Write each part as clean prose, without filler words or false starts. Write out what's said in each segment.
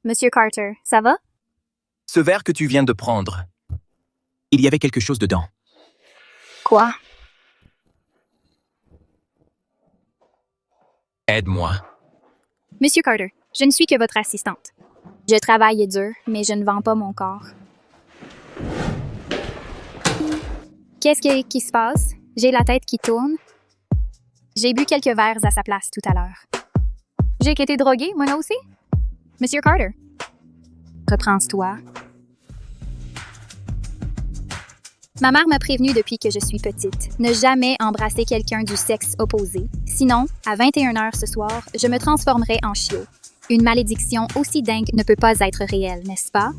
Monsieur Carter, ça va? Ce verre que tu viens de prendre, il y avait quelque chose dedans. Quoi? Aide-moi. Monsieur Carter, je ne suis que votre assistante. Je travaille dur, mais je ne vends pas mon corps. Qu'est-ce qui se passe? J'ai la tête qui tourne. J'ai bu quelques verres à sa place tout à l'heure. J'ai été droguée, moi aussi? Monsieur Carter. Reprends-toi. Ma mère m'a prévenue depuis que je suis petite. Ne jamais embrasser quelqu'un du sexe opposé. Sinon, à 21h ce soir, je me transformerai en chiot. Une malédiction aussi dingue ne peut pas être réelle, n'est-ce pas?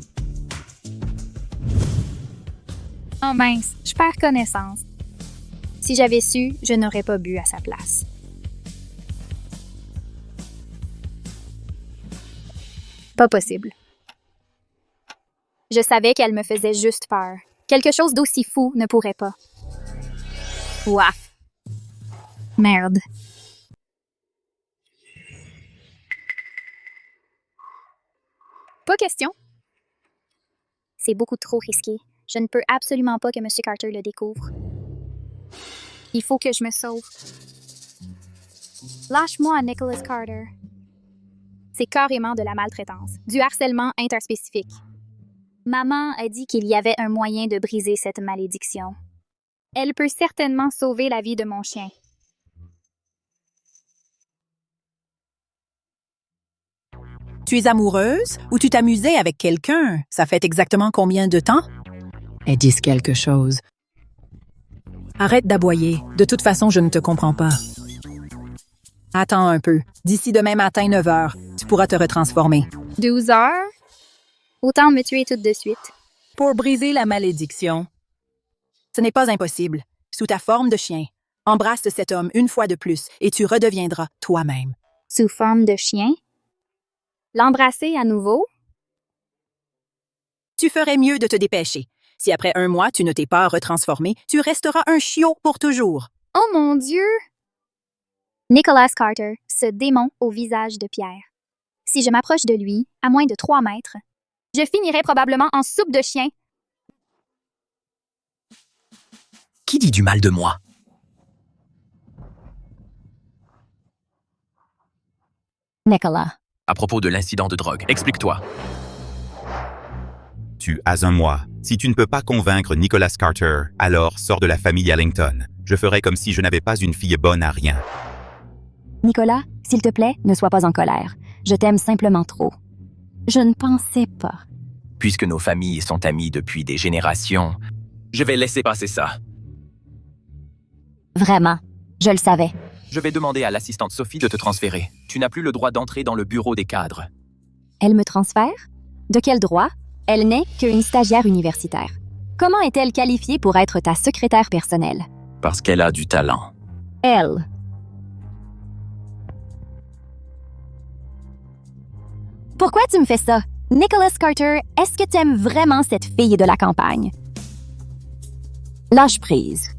Oh mince, je perds connaissance. Si j'avais su, je n'aurais pas bu à sa place. Pas possible. Je savais qu'elle me faisait juste peur. Quelque chose d'aussi fou ne pourrait pas. Ouaf. Merde. Pas question. C'est beaucoup trop risqué. Je ne peux absolument pas que M. Carter le découvre. Il faut que je me sauve. Lâche-moi, Nicholas Carter. C'est carrément de la maltraitance, du harcèlement interspécifique. Maman a dit qu'il y avait un moyen de briser cette malédiction. Elle peut certainement sauver la vie de mon chien. Tu es amoureuse ou tu t'amusais avec quelqu'un? Ça fait exactement combien de temps? Elles disent quelque chose. Arrête d'aboyer. De toute façon, je ne te comprends pas. Attends un peu. D'ici demain matin, 9h, tu pourras te retransformer. 12 heures? Autant me tuer tout de suite. Pour briser la malédiction. Ce n'est pas impossible. Sous ta forme de chien, embrasse cet homme une fois de plus et tu redeviendras toi-même. Sous forme de chien? L'embrasser à nouveau? Tu ferais mieux de te dépêcher. Si après 1 mois, tu ne t'es pas retransformé, tu resteras un chiot pour toujours. Oh mon Dieu! Nicholas Carter, ce démon au visage de pierre. Si je m'approche de lui, à moins de 3 mètres, je finirai probablement en soupe de chien. Qui dit du mal de moi? Nicolas. À propos de l'incident de drogue, explique-toi. Tu as un mois. Si tu ne peux pas convaincre Nicholas Carter, alors sors de la famille Allington. Je ferai comme si je n'avais pas une fille bonne à rien. Nicolas, s'il te plaît, ne sois pas en colère. Je t'aime simplement trop. Je ne pensais pas. Puisque nos familles sont amies depuis des générations, je vais laisser passer ça. Vraiment, je le savais. Je vais demander à l'assistante Sophie de te transférer. Tu n'as plus le droit d'entrer dans le bureau des cadres. Elle me transfère? De quel droit? Elle n'est qu'une stagiaire universitaire. Comment est-elle qualifiée pour être ta secrétaire personnelle? Parce qu'elle a du talent. Elle. Pourquoi tu me fais ça? Nicholas Carter, est-ce que tu aimes vraiment cette fille de la campagne? Lâche prise.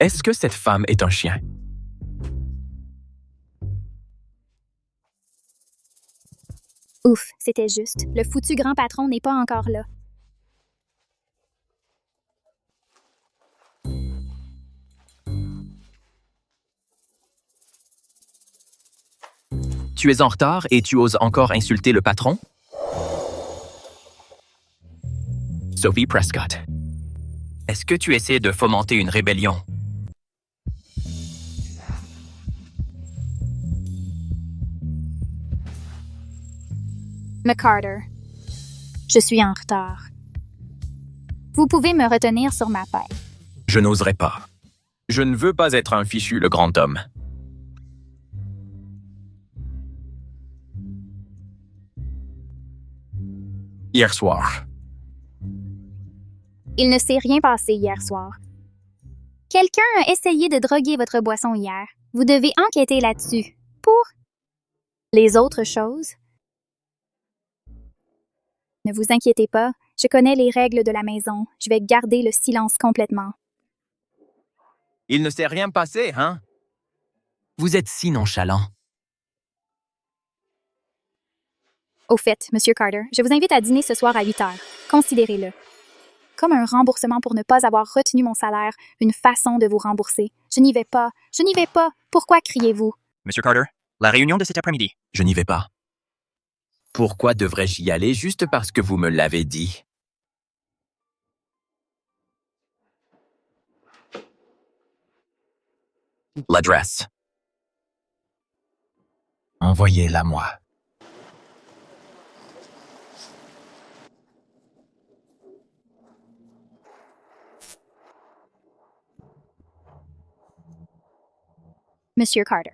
Est-ce que cette femme est un chien? Ouf, c'était juste. Le foutu grand patron n'est pas encore là. Tu es en retard et tu oses encore insulter le patron? Sophie Prescott. Est-ce que tu essaies de fomenter une rébellion? McCarter. Je suis en retard. Vous pouvez me retenir sur ma paille. Je n'oserais pas. Je ne veux pas être un fichu, le grand homme. Hier soir. Il ne s'est rien passé hier soir. Quelqu'un a essayé de droguer votre boisson hier. Vous devez enquêter là-dessus. Pour Les autres choses? Ne vous inquiétez pas, je connais les règles de la maison. Je vais garder le silence complètement. Il ne s'est rien passé, hein? Vous êtes si nonchalant. Au fait, Monsieur Carter, je vous invite à dîner ce soir à 8 heures. Considérez-le. Comme un remboursement pour ne pas avoir retenu mon salaire, une façon de vous rembourser. Je n'y vais pas. Je n'y vais pas. Pourquoi criez-vous? Monsieur Carter, la réunion de cet après-midi. Je n'y vais pas. Pourquoi devrais-je y aller juste parce que vous me l'avez dit? L'adresse. Envoyez-la moi. Monsieur Carter.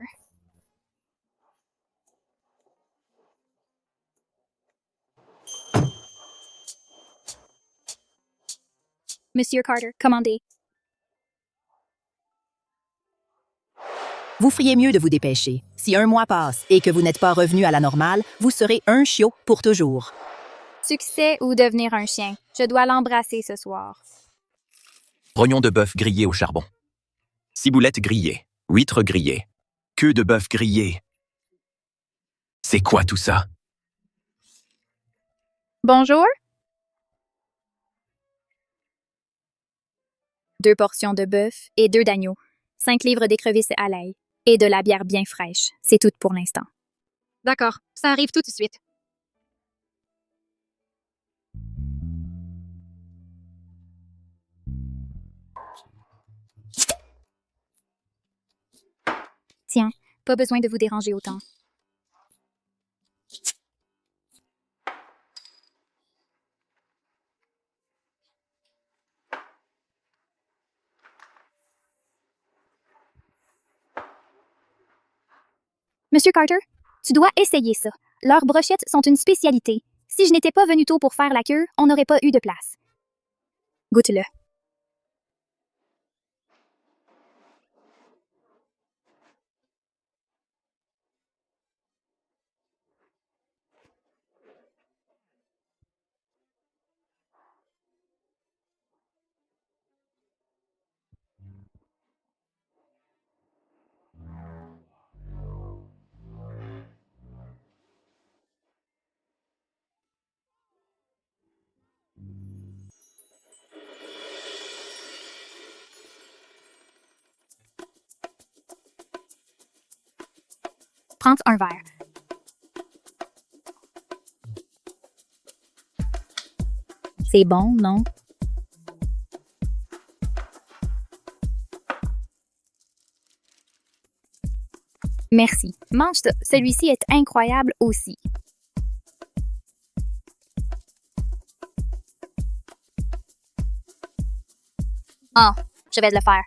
Monsieur Carter, commandez. Vous feriez mieux de vous dépêcher. Si un mois passe et que vous n'êtes pas revenu à la normale, vous serez un chiot pour toujours. Succès ou devenir un chien. Je dois l'embrasser ce soir. Rognon de bœuf grillé au charbon. Ciboulette grillée. Huîtres grillées. Queue de bœuf grillée. C'est quoi tout ça? Bonjour. 2 portions de bœuf et 2 d'agneau. 5 livres d'écrevisses à l'ail. Et de la bière bien fraîche. C'est tout pour l'instant. D'accord, ça arrive tout de suite. Tiens, pas besoin de vous déranger autant. Monsieur Carter, tu dois essayer ça. Leurs brochettes sont une spécialité. Si je n'étais pas venu tôt pour faire la queue, on n'aurait pas eu de place. Goûte-le. Prends un verre. C'est bon, non? Merci. Mange ça. Celui-ci est incroyable aussi. Ah, je vais le faire.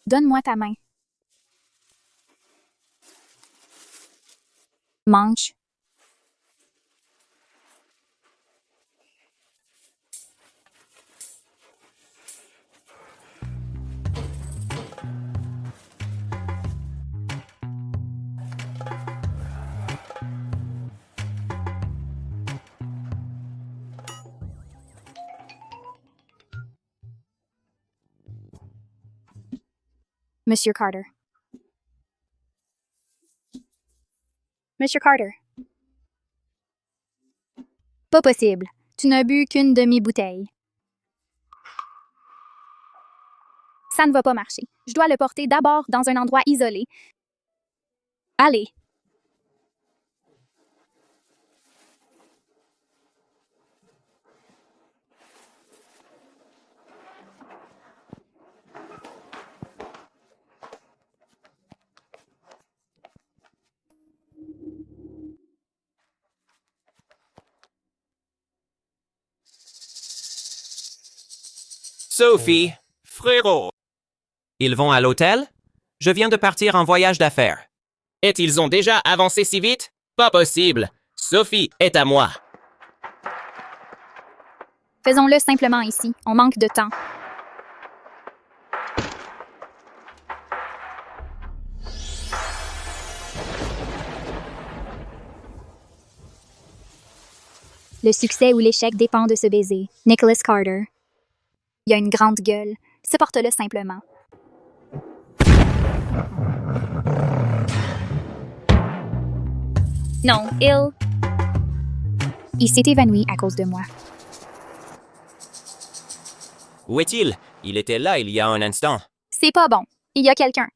Donne-moi ta main. Mange. Monsieur Carter. Monsieur Carter. Pas possible. Tu n'as bu qu'une demi-bouteille. Ça ne va pas marcher. Je dois le porter d'abord dans un endroit isolé. Allez. Sophie, frérot. Ils vont à l'hôtel? Je viens de partir en voyage d'affaires. Et ils ont déjà avancé si vite? Pas possible. Sophie est à moi. Faisons-le simplement ici. On manque de temps. Le succès ou l'échec dépend de ce baiser. Nicholas Carter. Il a une grande gueule. Supporte-le simplement. Non, il s'est évanoui à cause de moi. Où est-il? Il était là il y a un instant. C'est pas bon. Il y a quelqu'un.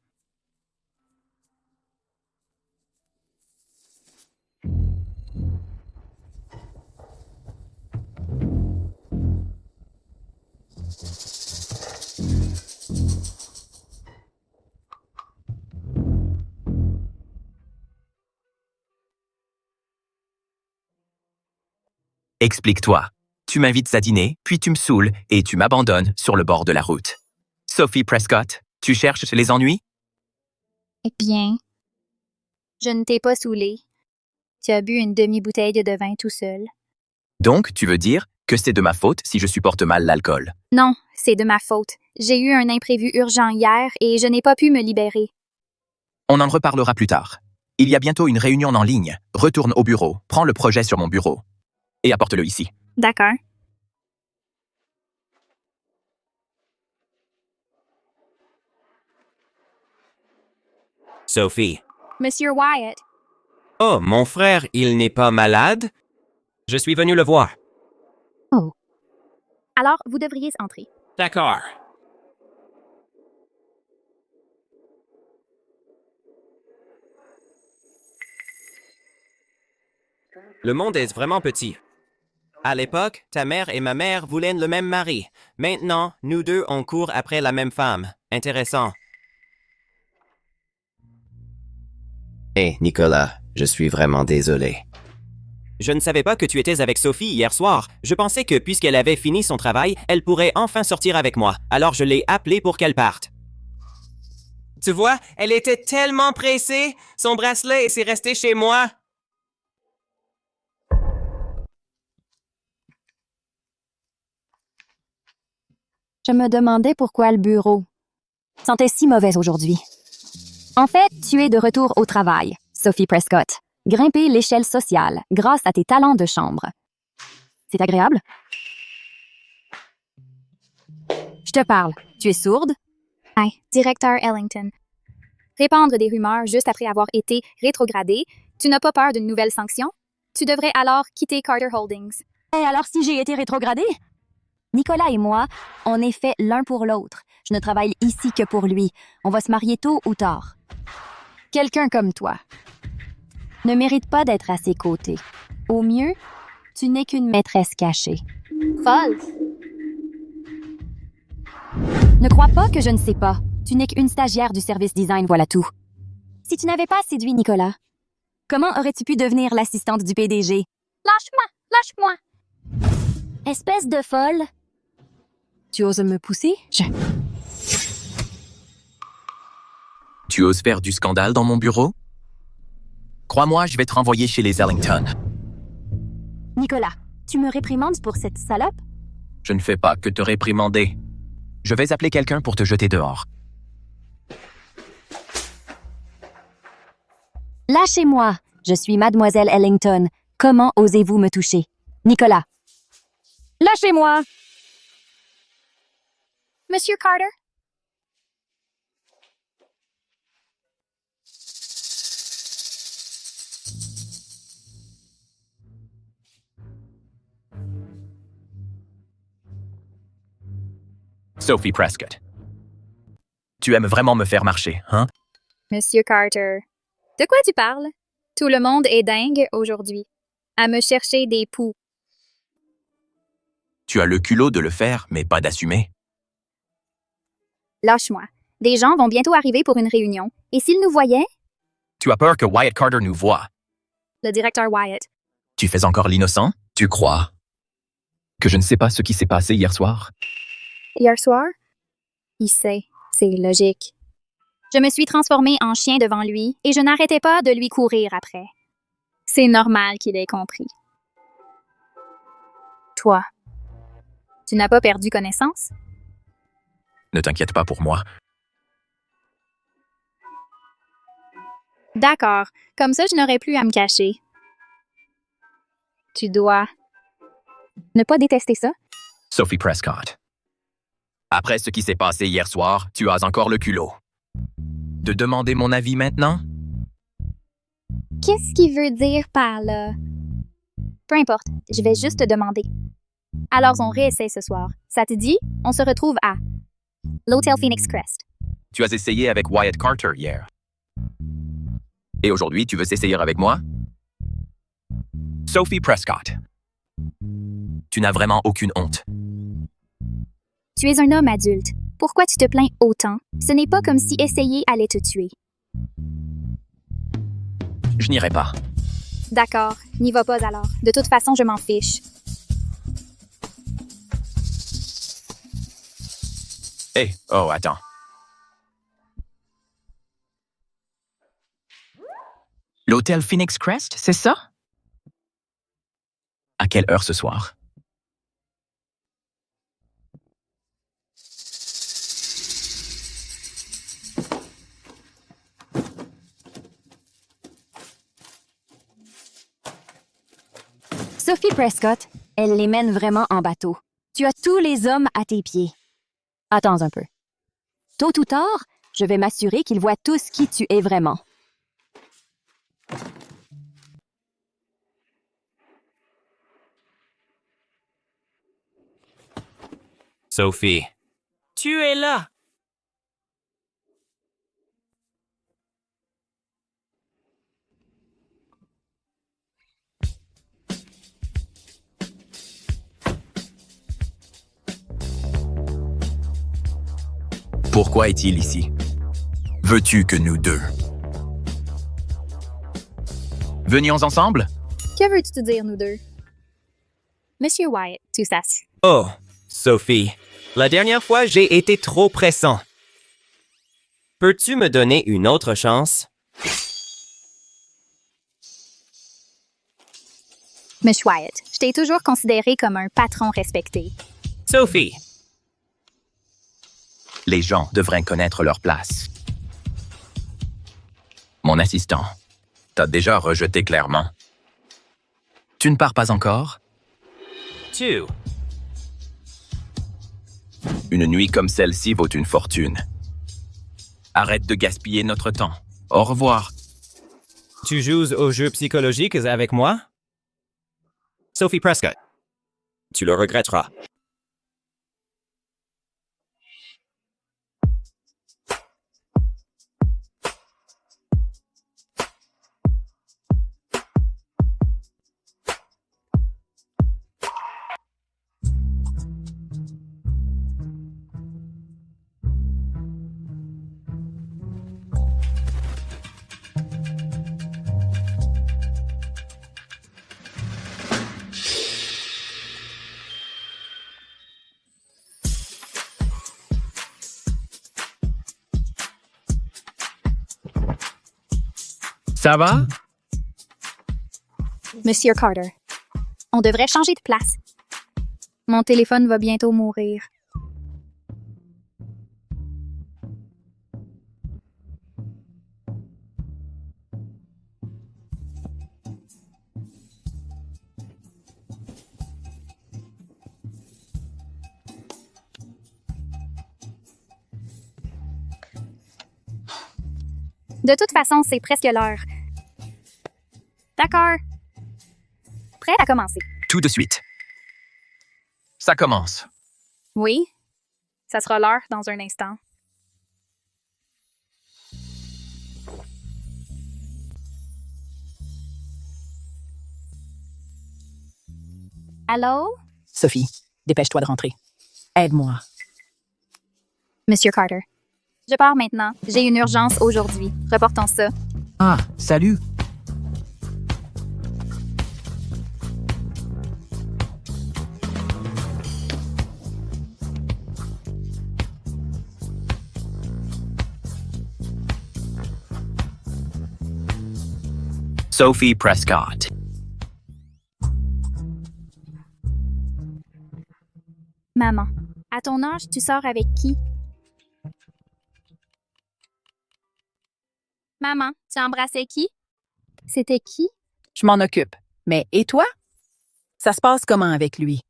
Explique-toi. Tu m'invites à dîner, puis tu me saoules et tu m'abandonnes sur le bord de la route. Sophie Prescott, tu cherches les ennuis? Eh bien, je ne t'ai pas saoulé. Tu as bu une demi-bouteille de vin tout seul. Donc, tu veux dire que c'est de ma faute si je supporte mal l'alcool? Non, c'est de ma faute. J'ai eu un imprévu urgent hier et je n'ai pas pu me libérer. On en reparlera plus tard. Il y a bientôt une réunion en ligne. Retourne au bureau, prends le projet sur mon bureau et apporte-le ici. D'accord. Sophie. Monsieur Wyatt. Oh, mon frère, il n'est pas malade? Je suis venu le voir. Alors, vous devriez entrer. D'accord. Le monde est vraiment petit. À l'époque, ta mère et ma mère voulaient le même mari. Maintenant, nous deux, on court après la même femme. Intéressant. Hé, Nicolas, je suis vraiment désolé. Je ne savais pas que tu étais avec Sophie hier soir. Je pensais que puisqu'elle avait fini son travail, elle pourrait enfin sortir avec moi. Alors je l'ai appelée pour qu'elle parte. Tu vois, elle était tellement pressée. Son bracelet s'est resté chez moi. Je me demandais pourquoi le bureau sentait si mauvais aujourd'hui. En fait, tu es de retour au travail, Sophie Prescott. Grimper l'échelle sociale grâce à tes talents de chambre. C'est agréable? Je te parle. Tu es sourde? Hi, directeur Ellington. Répandre des rumeurs juste après avoir été rétrogradé, tu n'as pas peur d'une nouvelle sanction? Tu devrais alors quitter Carter Holdings. Et alors si j'ai été rétrogradée? Nicolas et moi, on est fait l'un pour l'autre. Je ne travaille ici que pour lui. On va se marier tôt ou tard. Quelqu'un comme toi ne mérite pas d'être à ses côtés. Au mieux, tu n'es qu'une maîtresse cachée. Folle. Ne crois pas que je ne sais pas. Tu n'es qu'une stagiaire du service design, voilà tout. Si tu n'avais pas séduit Nicolas, comment aurais-tu pu devenir l'assistante du PDG? Lâche-moi! Espèce de folle. Tu oses me pousser? Tu oses faire du scandale dans mon bureau? Crois-moi, je vais te renvoyer chez les Ellington. Nicolas, tu me réprimandes pour cette salope? Je ne fais pas que te réprimander. Je vais appeler quelqu'un pour te jeter dehors. Lâchez-moi. Je suis Mademoiselle Ellington. Comment osez-vous me toucher? Nicolas. Lâchez-moi. Monsieur Carter? Sophie Prescott. Tu aimes vraiment me faire marcher, hein? Monsieur Carter. De quoi tu parles? Tout le monde est dingue aujourd'hui. À me chercher des poux. Tu as le culot de le faire, mais pas d'assumer. Lâche-moi. Des gens vont bientôt arriver pour une réunion. Et s'ils nous voyaient? Tu as peur que Wyatt Carter nous voie. Le directeur Wyatt. Tu fais encore l'innocent? Tu crois que je ne sais pas ce qui s'est passé hier soir? Hier soir? Il sait. C'est logique. Je me suis transformée en chien devant lui et je n'arrêtais pas de lui courir après. C'est normal qu'il ait compris. Toi, tu n'as pas perdu connaissance? Ne t'inquiète pas pour moi. D'accord, comme ça je n'aurai plus à me cacher. Tu dois Ne pas détester ça? Sophie Prescott. Après ce qui s'est passé hier soir, tu as encore le culot. De demander mon avis maintenant? Qu'est-ce qu'il veut dire par là? Peu importe, je vais juste te demander. Alors on réessaie ce soir. Ça te dit? On se retrouve à l'Hôtel Phoenix Crest. Tu as essayé avec Wyatt Carter hier. Et aujourd'hui, tu veux essayer avec moi? Sophie Prescott. Tu n'as vraiment aucune honte. Tu es un homme adulte. Pourquoi tu te plains autant? Ce n'est pas comme si essayer allait te tuer. Je n'irai pas. D'accord, n'y va pas alors. De toute façon, je m'en fiche. Oh, attends. L'hôtel Phoenix Crest, c'est ça? À quelle heure ce soir? Sophie Prescott, elle les mène vraiment en bateau. Tu as tous les hommes à tes pieds. Attends un peu. Tôt ou tard, je vais m'assurer qu'ils voient tous qui tu es vraiment. Sophie. Tu es là. Pourquoi est-il ici? Veux-tu que nous deux venions ensemble? Que veux-tu te dire, nous deux? Monsieur Wyatt, tout ça. Oh, Sophie. La dernière fois, j'ai été trop pressant. Peux-tu me donner une autre chance? Monsieur Wyatt, je t'ai toujours considéré comme un patron respecté. Sophie. Les gens devraient connaître leur place. Mon assistant, t'as déjà rejeté clairement. Tu ne pars pas encore? Tu. Une nuit comme celle-ci vaut une fortune. Arrête de gaspiller notre temps. Au revoir. Tu joues aux jeux psychologiques avec moi? Sophie Prescott. Tu le regretteras. Ça va? Monsieur Carter, on devrait changer de place. Mon téléphone va bientôt mourir. De toute façon, c'est presque l'heure. D'accord. Prêt à commencer. Tout de suite. Ça commence. Oui. Ça sera l'heure dans un instant. Allô? Sophie, dépêche-toi de rentrer. Aide-moi. Monsieur Carter. Je pars maintenant. J'ai une urgence aujourd'hui. Reportons ça. Ah, salut. Sophie Prescott. Maman, à ton âge, tu sors avec qui? Maman, tu embrassais qui? C'était qui? Je m'en occupe. Mais et toi? Ça se passe comment avec lui?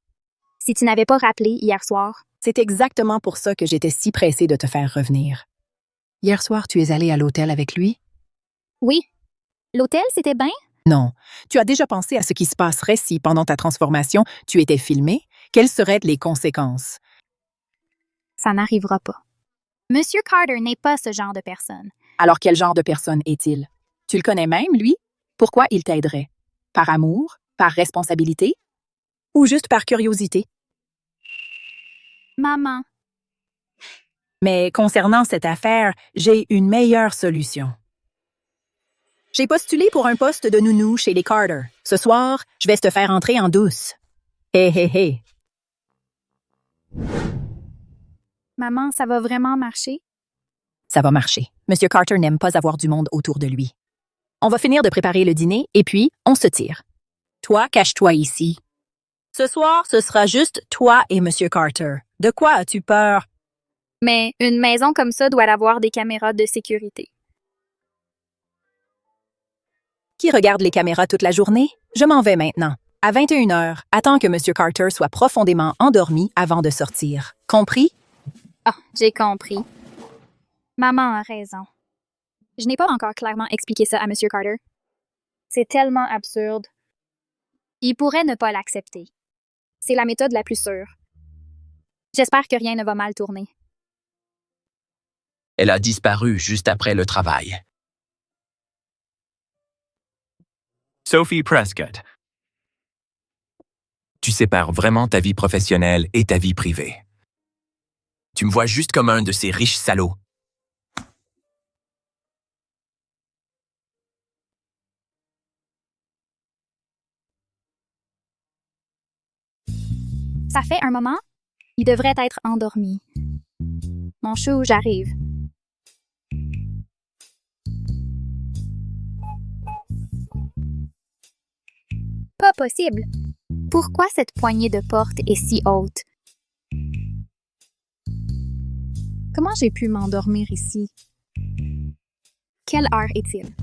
si tu n'avais pas rappelé hier soir. C'est exactement pour ça que j'étais si pressée de te faire revenir. Hier soir, tu es allée à l'hôtel avec lui? Oui. L'hôtel, c'était bien? Non. Tu as déjà pensé à ce qui se passerait si, pendant ta transformation, tu étais filmé? Quelles seraient les conséquences? Ça n'arrivera pas. Monsieur Carter n'est pas ce genre de personne. Alors, quel genre de personne est-il? Tu le connais même, lui? Pourquoi il t'aiderait? Par amour? Par responsabilité? Ou juste par curiosité? Maman, Mais concernant cette affaire, j'ai une meilleure solution. J'ai postulé pour un poste de nounou chez les Carter. Ce soir, je vais te faire entrer en douce. Hé, hé, hé. maman, ça va vraiment marcher? Ça va marcher. Monsieur Carter n'aime pas avoir du monde autour de lui. On va finir de préparer le dîner et puis on se tire. Toi, cache-toi ici. Ce soir, ce sera juste toi et Monsieur Carter. De quoi as-tu peur? Mais une maison comme ça doit avoir des caméras de sécurité. Qui regarde les caméras toute la journée? Je m'en vais maintenant. À 21h, attends que Monsieur Carter soit profondément endormi avant de sortir. Compris? Ah, j'ai compris. Maman a raison. Je n'ai pas encore clairement expliqué ça à Monsieur Carter. C'est tellement absurde. Il pourrait ne pas l'accepter. C'est la méthode la plus sûre. J'espère que rien ne va mal tourner. Elle a disparu juste après le travail. Sophie Prescott. Tu sépares vraiment ta vie professionnelle et ta vie privée. Tu me vois juste comme un de ces riches salauds. Ça fait un moment? Il devrait être endormi. Mon chou, j'arrive. Pas possible. Pourquoi cette poignée de porte est si haute? Comment j'ai pu m'endormir ici? Quelle heure est-il?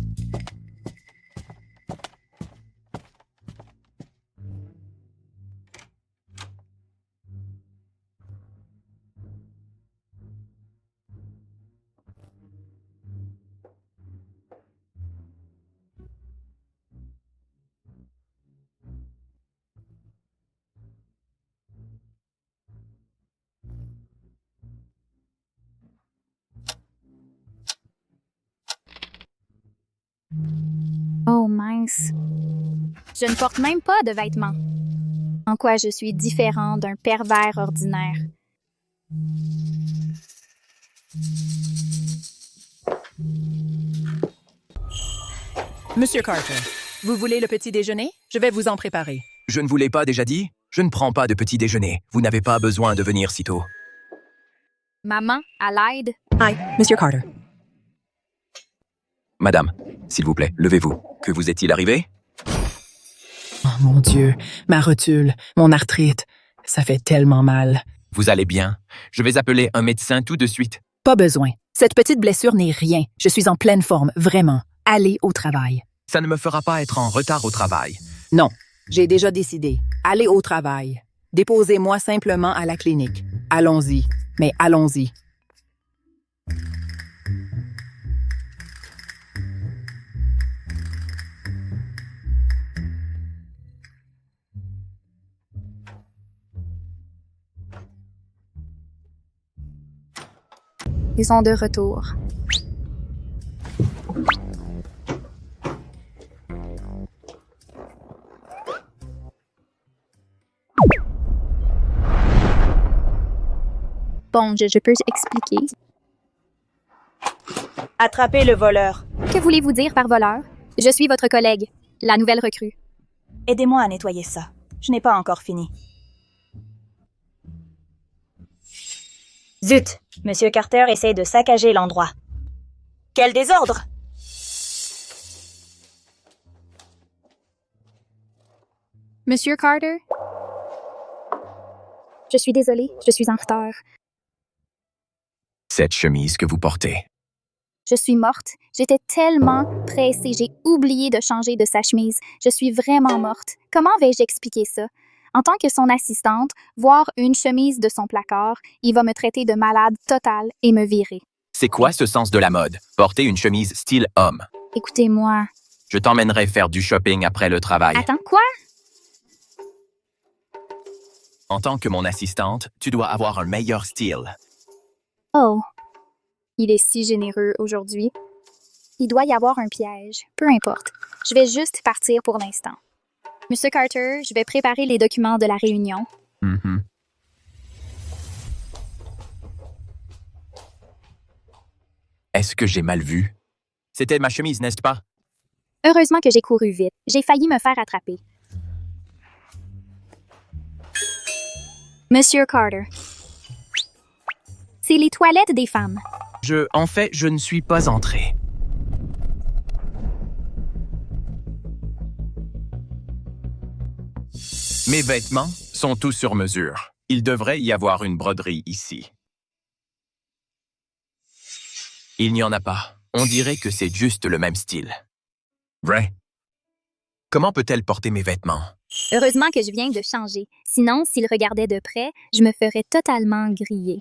Oh mince. Je ne porte même pas de vêtements. En quoi je suis différent d'un pervers ordinaire? Monsieur Carter, vous voulez le petit déjeuner? Je vais vous en préparer. Je ne vous l'ai pas déjà dit? Je ne prends pas de petit déjeuner. Vous n'avez pas besoin de venir si tôt. Maman, à l'aide? Hi, Monsieur Carter. Madame, s'il vous plaît, levez-vous. Que vous est-il arrivé? Oh mon Dieu, ma rotule, mon arthrite, ça fait tellement mal. Vous allez bien? Je vais appeler un médecin tout de suite. Pas besoin. Cette petite blessure n'est rien. Je suis en pleine forme, vraiment. Allez au travail. Ça ne me fera pas être en retard au travail. Non, j'ai déjà décidé. Allez au travail. Déposez-moi simplement à la clinique. Allons-y, mais allons-y. Ils sont de retour. Bon, je peux expliquer. Attrapez le voleur. Que voulez-vous dire par voleur? Je suis votre collègue, la nouvelle recrue. Aidez-moi à nettoyer ça. Je n'ai pas encore fini. Zut! Monsieur Carter essaye de saccager l'endroit. Quel désordre! Monsieur Carter? Je suis désolée, je suis en retard. Cette chemise que vous portez. Je suis morte. J'étais tellement pressée. J'ai oublié de changer de sa chemise. Je suis vraiment morte. Comment vais-je expliquer ça? En tant que son assistante, voir une chemise de son placard, il va me traiter de malade totale et me virer. C'est quoi ce sens de la mode? Porter une chemise style homme. Écoutez-moi. Je t'emmènerai faire du shopping après le travail. Attends, quoi? En tant que mon assistante, tu dois avoir un meilleur style. Oh. Il est si généreux aujourd'hui. Il doit y avoir un piège. Peu importe. Je vais juste partir pour l'instant. Monsieur Carter, je vais préparer les documents de la réunion. Mhm. Est-ce que j'ai mal vu? C'était ma chemise, n'est-ce pas? Heureusement que j'ai couru vite. J'ai failli me faire attraper. Monsieur Carter. C'est les toilettes des femmes. En fait, je ne suis pas entré. Mes vêtements sont tous sur mesure. Il devrait y avoir une broderie ici. Il n'y en a pas. On dirait que c'est juste le même style. Vrai? Comment peut-elle porter mes vêtements? Heureusement que je viens de changer. Sinon, s'il regardait de près, je me ferais totalement griller.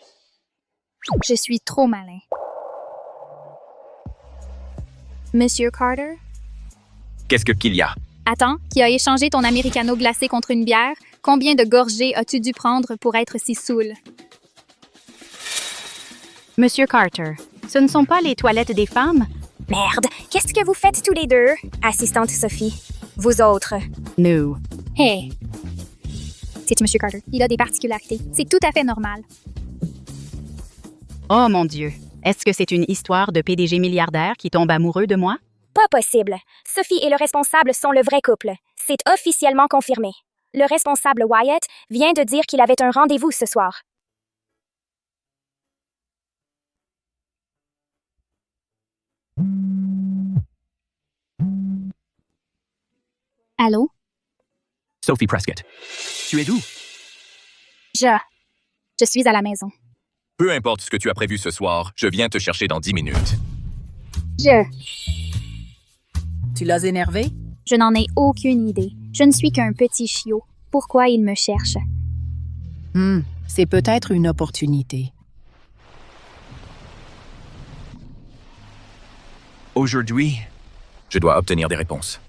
Je suis trop malin. Monsieur Carter? Qu'est-ce qu'il y a? Attends, qui a échangé ton americano glacé contre une bière? Combien de gorgées as-tu dû prendre pour être si saoul? Monsieur Carter, ce ne sont pas les toilettes des femmes? Merde, qu'est-ce que vous faites tous les deux? Assistante Sophie. Vous autres. Nous. Hey! C'est Monsieur Carter. Il a des particularités. C'est tout à fait normal. Oh mon Dieu. Est-ce que c'est une histoire de PDG milliardaire qui tombe amoureux de moi? Pas possible. Sophie et le responsable sont le vrai couple. C'est officiellement confirmé. Le responsable Wyatt vient de dire qu'il avait un rendez-vous ce soir. Allô? Sophie Prescott. Tu es d'où? Je suis à la maison. Peu importe ce que tu as prévu ce soir, je viens te chercher dans 10 minutes. Tu l'as énervé? Je n'en ai aucune idée. Je ne suis qu'un petit chiot. Pourquoi il me cherche? C'est peut-être une opportunité. Aujourd'hui, je dois obtenir des réponses.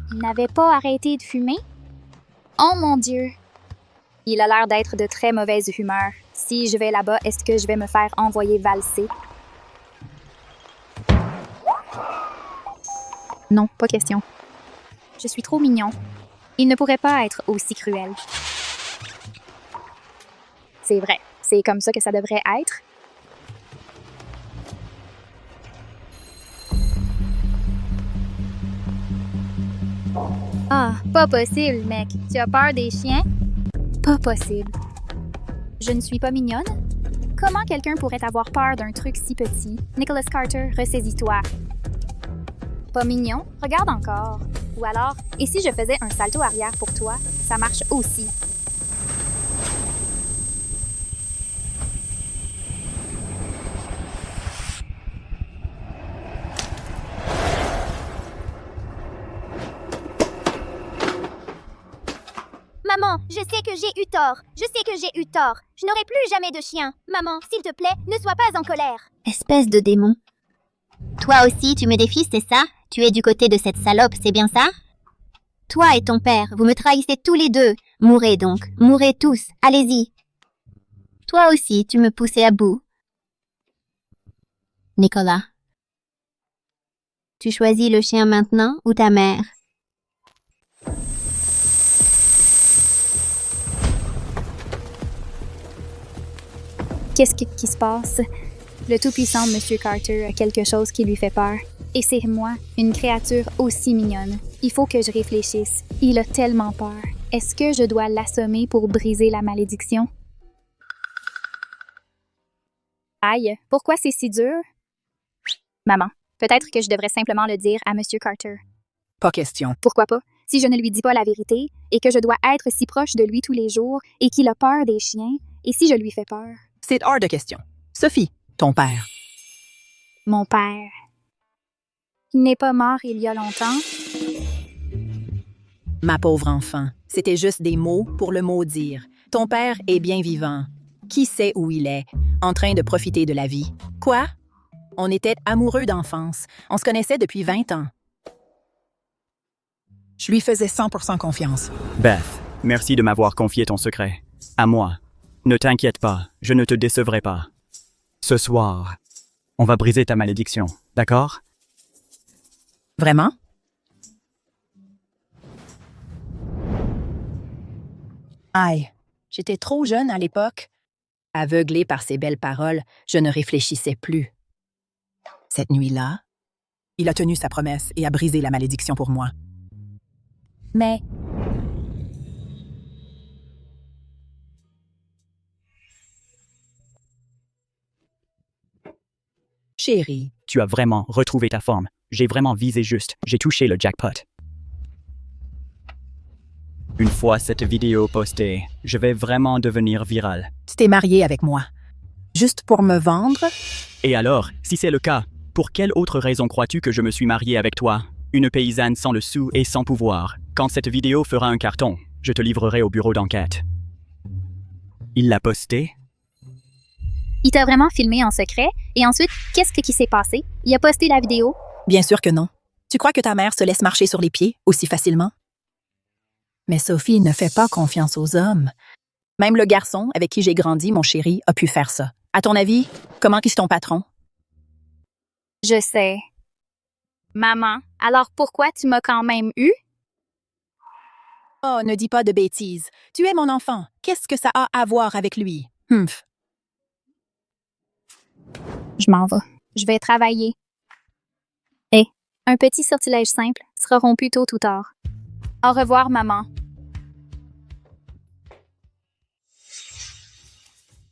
Il n'avait pas arrêté de fumer? Oh mon Dieu! Il a l'air d'être de très mauvaise humeur. Si je vais là-bas, est-ce que je vais me faire envoyer valser? Non, pas question. Je suis trop mignon. Il ne pourrait pas être aussi cruel. C'est vrai, c'est comme ça que ça devrait être. Ah, pas possible, mec. Tu as peur des chiens? Pas possible. Je ne suis pas mignonne? Comment quelqu'un pourrait avoir peur d'un truc si petit? Nicholas Carter, ressaisis-toi. Pas mignon? Regarde encore. Ou alors, et si je faisais un salto arrière pour toi? Ça marche aussi. Maman, je sais que j'ai eu tort. Je sais que j'ai eu tort. Je n'aurai plus jamais de chien. Maman, s'il te plaît, ne sois pas en colère. Espèce de démon. Toi aussi, tu me défies, c'est ça? Tu es du côté de cette salope, c'est bien ça? Toi et ton père, vous me trahissez tous les deux. Mourez donc, mourez tous, allez-y. Toi aussi, tu me poussais à bout. Nicolas. Tu choisis le chien maintenant ou ta mère? Qu'est-ce qui se passe? Le tout-puissant Monsieur Carter a quelque chose qui lui fait peur. Et c'est moi, une créature aussi mignonne. Il faut que je réfléchisse. Il a tellement peur. Est-ce que je dois l'assommer pour briser la malédiction? Aïe, pourquoi c'est si dur? Maman, peut-être que je devrais simplement le dire à Monsieur Carter. Pas question. Pourquoi pas? Si je ne lui dis pas la vérité, et que je dois être si proche de lui tous les jours, et qu'il a peur des chiens, et si je lui fais peur? C'est hors de question. Sophie, ton père. Mon père. Il n'est pas mort il y a longtemps. Ma pauvre enfant, c'était juste des mots pour le maudire. Ton père est bien vivant. Qui sait où il est? En train de profiter de la vie. Quoi? On était amoureux d'enfance. On se connaissait depuis 20 ans. Je lui faisais 100% confiance. Beth, merci de m'avoir confié ton secret. À moi. Ne t'inquiète pas, je ne te décevrai pas. Ce soir, on va briser ta malédiction, d'accord? Vraiment? Aïe, j'étais trop jeune à l'époque. Aveuglée par ces belles paroles, je ne réfléchissais plus. Cette nuit-là, il a tenu sa promesse et a brisé la malédiction pour moi. Mais... Chérie, Tu as vraiment retrouvé ta forme. J'ai vraiment visé juste. J'ai touché le jackpot. Une fois cette vidéo postée, je vais vraiment devenir viral. tu t'es mariée avec moi. Juste pour me vendre? Et alors, si c'est le cas, pour quelle autre raison crois-tu que je me suis marié avec toi? Une paysanne sans le sou et sans pouvoir. Quand cette vidéo fera un carton, je te livrerai au bureau d'enquête. Il l'a posté? Il t'a vraiment filmé en secret, et ensuite, qu'est-ce qui s'est passé? Il a posté la vidéo? Bien sûr que non. Tu crois que ta mère se laisse marcher sur les pieds aussi facilement? Mais Sophie ne fait pas confiance aux hommes. Même le garçon avec qui j'ai grandi, mon chéri, a pu faire ça. À ton avis, comment est ton patron? Je sais. Maman, alors pourquoi tu m'as quand même eu? Oh, ne dis pas de bêtises. Tu es mon enfant. Qu'est-ce que ça a à voir avec lui? Humph. Je m'en vais. Je vais travailler. Un petit sortilège simple sera rompu tôt ou tard. Au revoir, maman.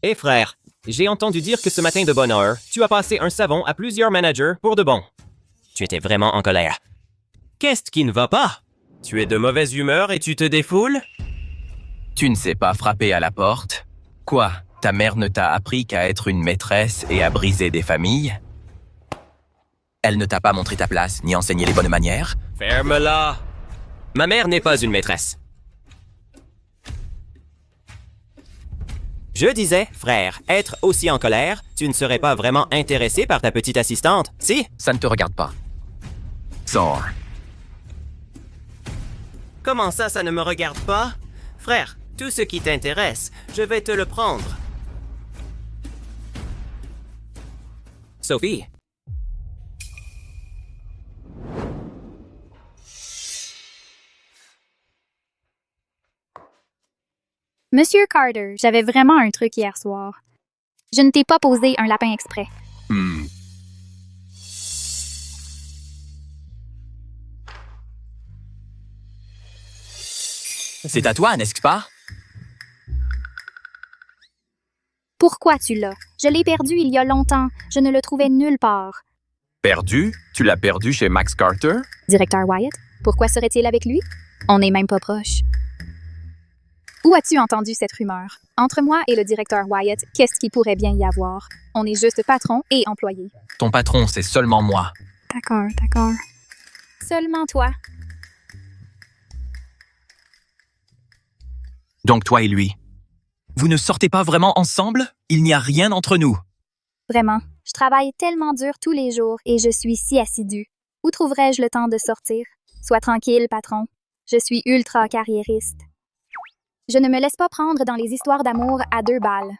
Hé frère, j'ai entendu dire que ce matin de bonne heure, tu as passé un savon à plusieurs managers pour de bon. Tu étais vraiment en colère. Qu'est-ce qui ne va pas? Tu es de mauvaise humeur et tu te défoules? Tu ne sais pas frapper à la porte? Quoi? Ta mère ne t'a appris qu'à être une maîtresse et à briser des familles? Elle ne t'a pas montré ta place, ni enseigné les bonnes manières? Ferme-la! Ma mère n'est pas une maîtresse. Je disais, frère, être aussi en colère, tu ne serais pas vraiment intéressé par ta petite assistante, si? Ça ne te regarde pas. Sors. Comment ça ne me regarde pas? Frère, tout ce qui t'intéresse, je vais te le prendre. Sophie. Monsieur Carter, j'avais vraiment un truc hier soir. Je ne t'ai pas posé un lapin exprès. C'est à toi, n'est-ce pas? Pourquoi tu l'as? Je l'ai perdu il y a longtemps. Je ne le trouvais nulle part. Perdu? Tu l'as perdu chez Max Carter? Directeur Wyatt, pourquoi serait-il avec lui? On n'est même pas proches. Où as-tu entendu cette rumeur? Entre moi et le directeur Wyatt, qu'est-ce qu'il pourrait bien y avoir? On est juste patron et employé. Ton patron, c'est seulement moi. D'accord. Seulement toi. Donc toi et lui. Vous ne sortez pas vraiment ensemble? Il n'y a rien entre nous. Vraiment, je travaille tellement dur tous les jours et je suis si assidue. Où trouverais-je le temps de sortir? Sois tranquille, patron. Je suis ultra carriériste. Je ne me laisse pas prendre dans les histoires d'amour à 2 balles.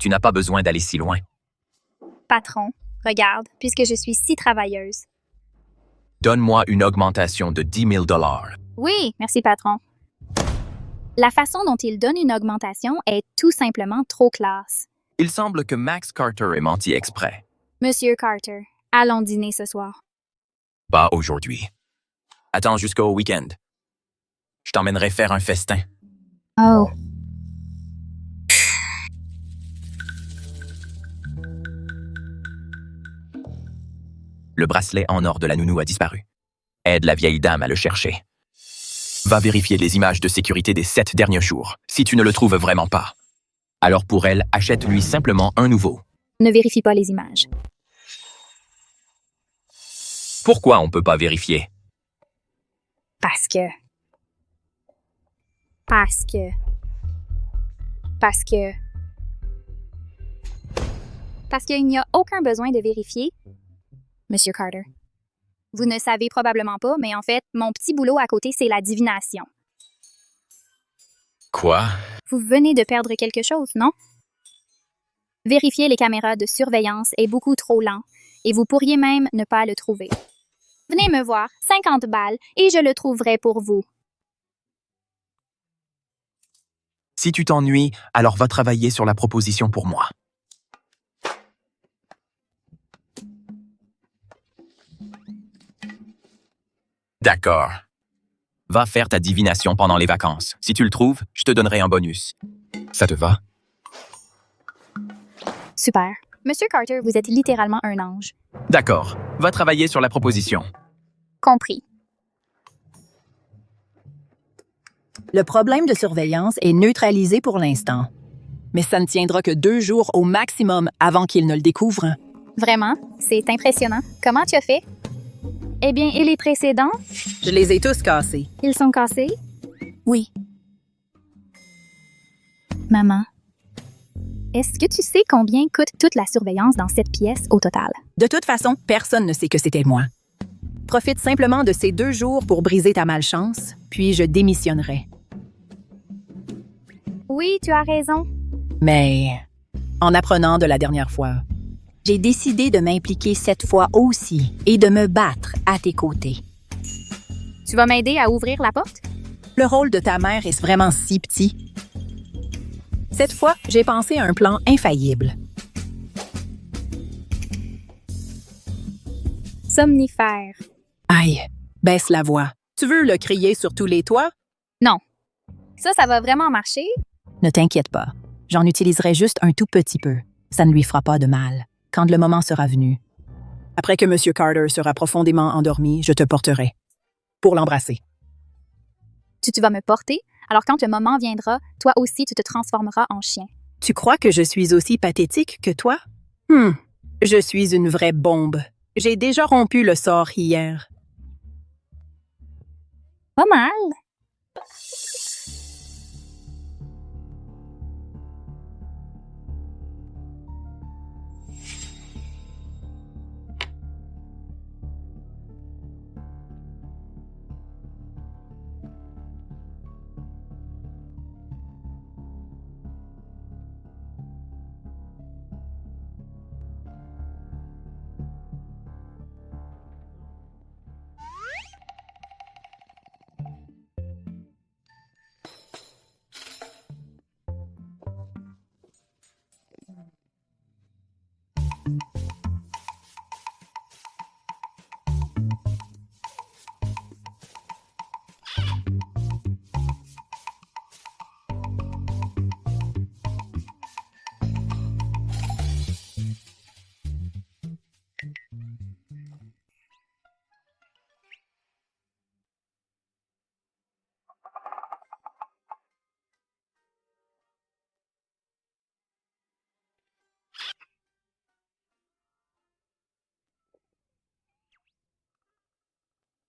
Tu n'as pas besoin d'aller si loin. Patron, regarde, puisque je suis si travailleuse. Donne-moi une augmentation de 10 000 $. Oui, merci, patron. La façon dont il donne une augmentation est tout simplement trop classe. Il semble que Max Carter ait menti exprès. Monsieur Carter, allons dîner ce soir. Pas aujourd'hui. Attends jusqu'au week-end. Je t'emmènerai faire un festin. Oh. Le bracelet en or de la nounou a disparu. Aide la vieille dame à le chercher. Va vérifier les images de sécurité des 7 derniers jours, si tu ne le trouves vraiment pas. Alors pour elle, achète-lui simplement un nouveau. Ne vérifie pas les images. Pourquoi on peut pas vérifier? Parce que... Parce que... Parce que... Parce qu'il n'y a aucun besoin de vérifier, Monsieur Carter. Vous ne savez probablement pas, mais en fait, mon petit boulot à côté, c'est la divination. Quoi? Vous venez de perdre quelque chose, non? Vérifier les caméras de surveillance est beaucoup trop lent, et vous pourriez même ne pas le trouver. Venez me voir, 50 balles, et je le trouverai pour vous. Si tu t'ennuies, alors va travailler sur la proposition pour moi. D'accord. Va faire ta divination pendant les vacances. Si tu le trouves, je te donnerai un bonus. Ça te va? Super. Monsieur Carter, vous êtes littéralement un ange. D'accord. Va travailler sur la proposition. Compris. Le problème de surveillance est neutralisé pour l'instant. Mais ça ne tiendra que 2 jours au maximum avant qu'il ne le découvre. Vraiment? C'est impressionnant. Comment tu as fait? Eh bien, et les précédents? Je les ai tous cassés. Ils sont cassés? Oui. Maman, est-ce que tu sais combien coûte toute la surveillance dans cette pièce au total? De toute façon, personne ne sait que c'était moi. Profite simplement de ces 2 jours pour briser ta malchance, puis je démissionnerai. Oui, tu as raison. Mais, en apprenant de la dernière fois, j'ai décidé de m'impliquer cette fois aussi et de me battre à tes côtés. Tu vas m'aider à ouvrir la porte? Le rôle de ta mère est vraiment si petit. Cette fois, j'ai pensé à un plan infaillible. Somnifère. Aïe, baisse la voix. Tu veux le crier sur tous les toits? Non. Ça va vraiment marcher? Ne t'inquiète pas. J'en utiliserai juste un tout petit peu. Ça ne lui fera pas de mal. Quand le moment sera venu. Après que M. Carter sera profondément endormi, je te porterai. Pour l'embrasser. Tu vas me porter? Alors quand le moment viendra, toi aussi tu te transformeras en chien. Tu crois que je suis aussi pathétique que toi? Je suis une vraie bombe. J'ai déjà rompu le sort hier. Pas mal.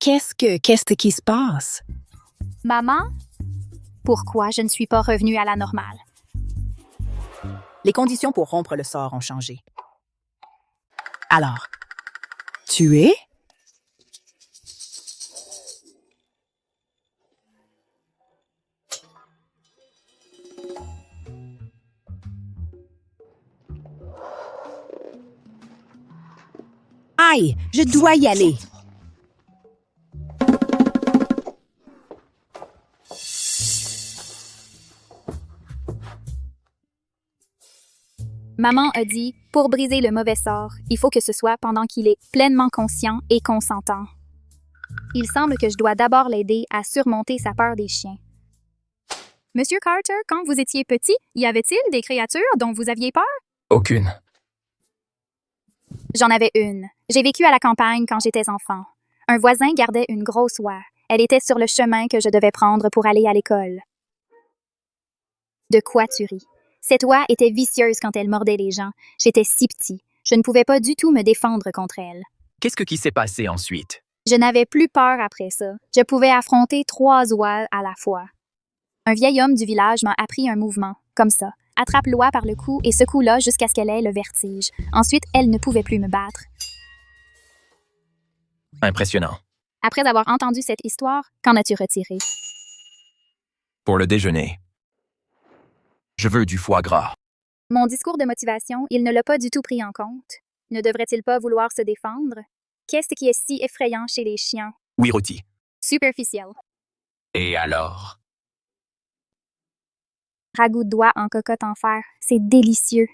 Qu'est-ce qui se passe? Maman? Pourquoi je ne suis pas revenue à la normale? Les conditions pour rompre le sort ont changé. Alors, tu es? Aïe, je dois y aller. Maman a dit, pour briser le mauvais sort, il faut que ce soit pendant qu'il est pleinement conscient et consentant. Il semble que je dois d'abord l'aider à surmonter sa peur des chiens. Monsieur Carter, quand vous étiez petit, y avait-il des créatures dont vous aviez peur? Aucune. J'en avais une. J'ai vécu à la campagne quand j'étais enfant. Un voisin gardait une grosse oie. Elle était sur le chemin que je devais prendre pour aller à l'école. De quoi tu ris? Cette oie était vicieuse quand elle mordait les gens. J'étais si petit. Je ne pouvais pas du tout me défendre contre elle. Qu'est-ce qui s'est passé ensuite? Je n'avais plus peur après ça. Je pouvais affronter 3 oies à la fois. Un vieil homme du village m'a appris un mouvement, comme ça. Attrape l'oie par le cou et secoue-la jusqu'à ce qu'elle ait le vertige. Ensuite, elle ne pouvait plus me battre. Impressionnant. Après avoir entendu cette histoire, qu'en as-tu retiré? Pour le déjeuner. Je veux du foie gras. Mon discours de motivation, il ne l'a pas du tout pris en compte. Ne devrait-il pas vouloir se défendre? Qu'est-ce qui est si effrayant chez les chiens? Oui, rôti. Superficiel. Et alors? Ragoût de doigts en cocotte en fer. C'est délicieux.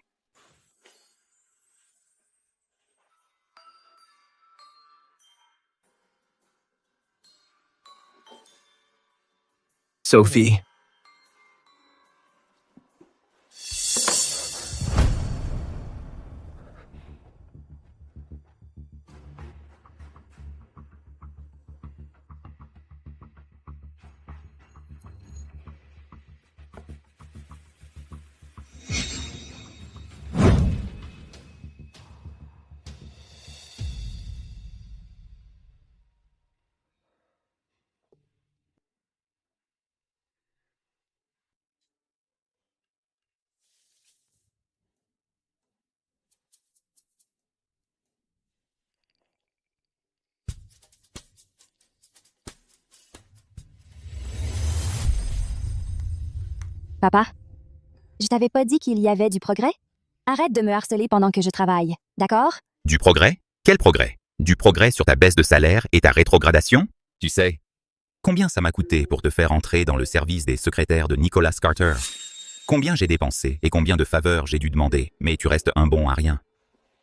Sophie. Papa, je t'avais pas dit qu'il y avait du progrès? Arrête de me harceler pendant que je travaille, d'accord? Du progrès? Quel progrès? Du progrès sur ta baisse de salaire et ta rétrogradation? Tu sais, combien ça m'a coûté pour te faire entrer dans le service des secrétaires de Nicholas Carter? Combien j'ai dépensé et combien de faveurs j'ai dû demander, mais tu restes un bon à rien.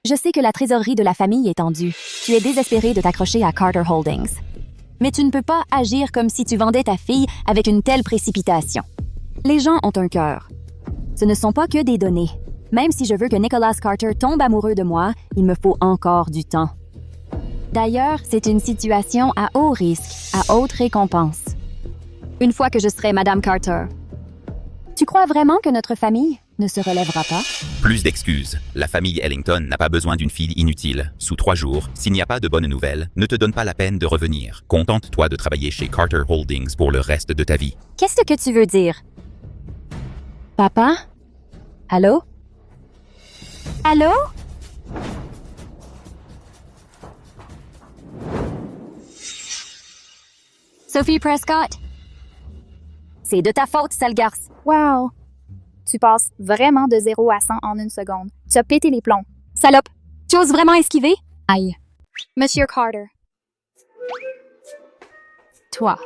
Je sais que la trésorerie de la famille est tendue. Tu es désespéré de t'accrocher à Carter Holdings. Mais tu ne peux pas agir comme si tu vendais ta fille avec une telle précipitation. Les gens ont un cœur. Ce ne sont pas que des données. Même si je veux que Nicholas Carter tombe amoureux de moi, il me faut encore du temps. D'ailleurs, c'est une situation à haut risque, à haute récompense. Une fois que je serai Madame Carter, tu crois vraiment que notre famille ne se relèvera pas? Plus d'excuses. La famille Ellington n'a pas besoin d'une fille inutile. Sous 3 jours, s'il n'y a pas de bonnes nouvelles, ne te donne pas la peine de revenir. Contente-toi de travailler chez Carter Holdings pour le reste de ta vie. Qu'est-ce que tu veux dire? Papa? Allô? Allô? Sophie Prescott? C'est de ta faute, sale garce. Wow! Tu passes vraiment de 0 à 100 en 1 seconde. Tu as pété les plombs. Salope! Tu oses vraiment esquiver? Aïe. Monsieur Carter. Toi.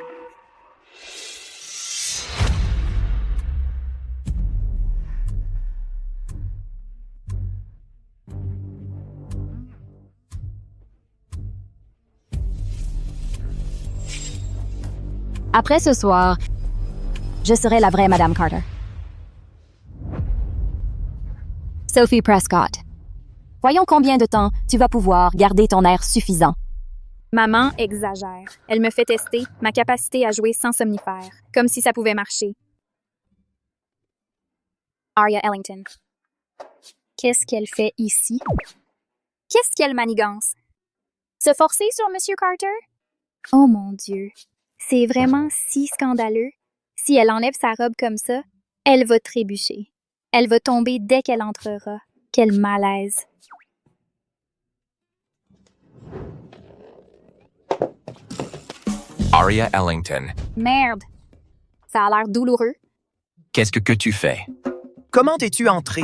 Après ce soir, je serai la vraie Madame Carter. Sophie Prescott. Voyons combien de temps tu vas pouvoir garder ton air suffisant. Maman exagère. Elle me fait tester ma capacité à jouer sans somnifère, comme si ça pouvait marcher. Aria Ellington. Qu'est-ce qu'elle fait ici? Qu'est-ce qu'elle manigance? Se forcer sur Monsieur Carter? Oh mon Dieu. C'est vraiment si scandaleux. Si elle enlève sa robe comme ça, elle va trébucher. Elle va tomber dès qu'elle entrera. Quel malaise. Aria Ellington. Merde. Ça a l'air douloureux. Qu'est-ce que tu fais? Comment es-tu entré?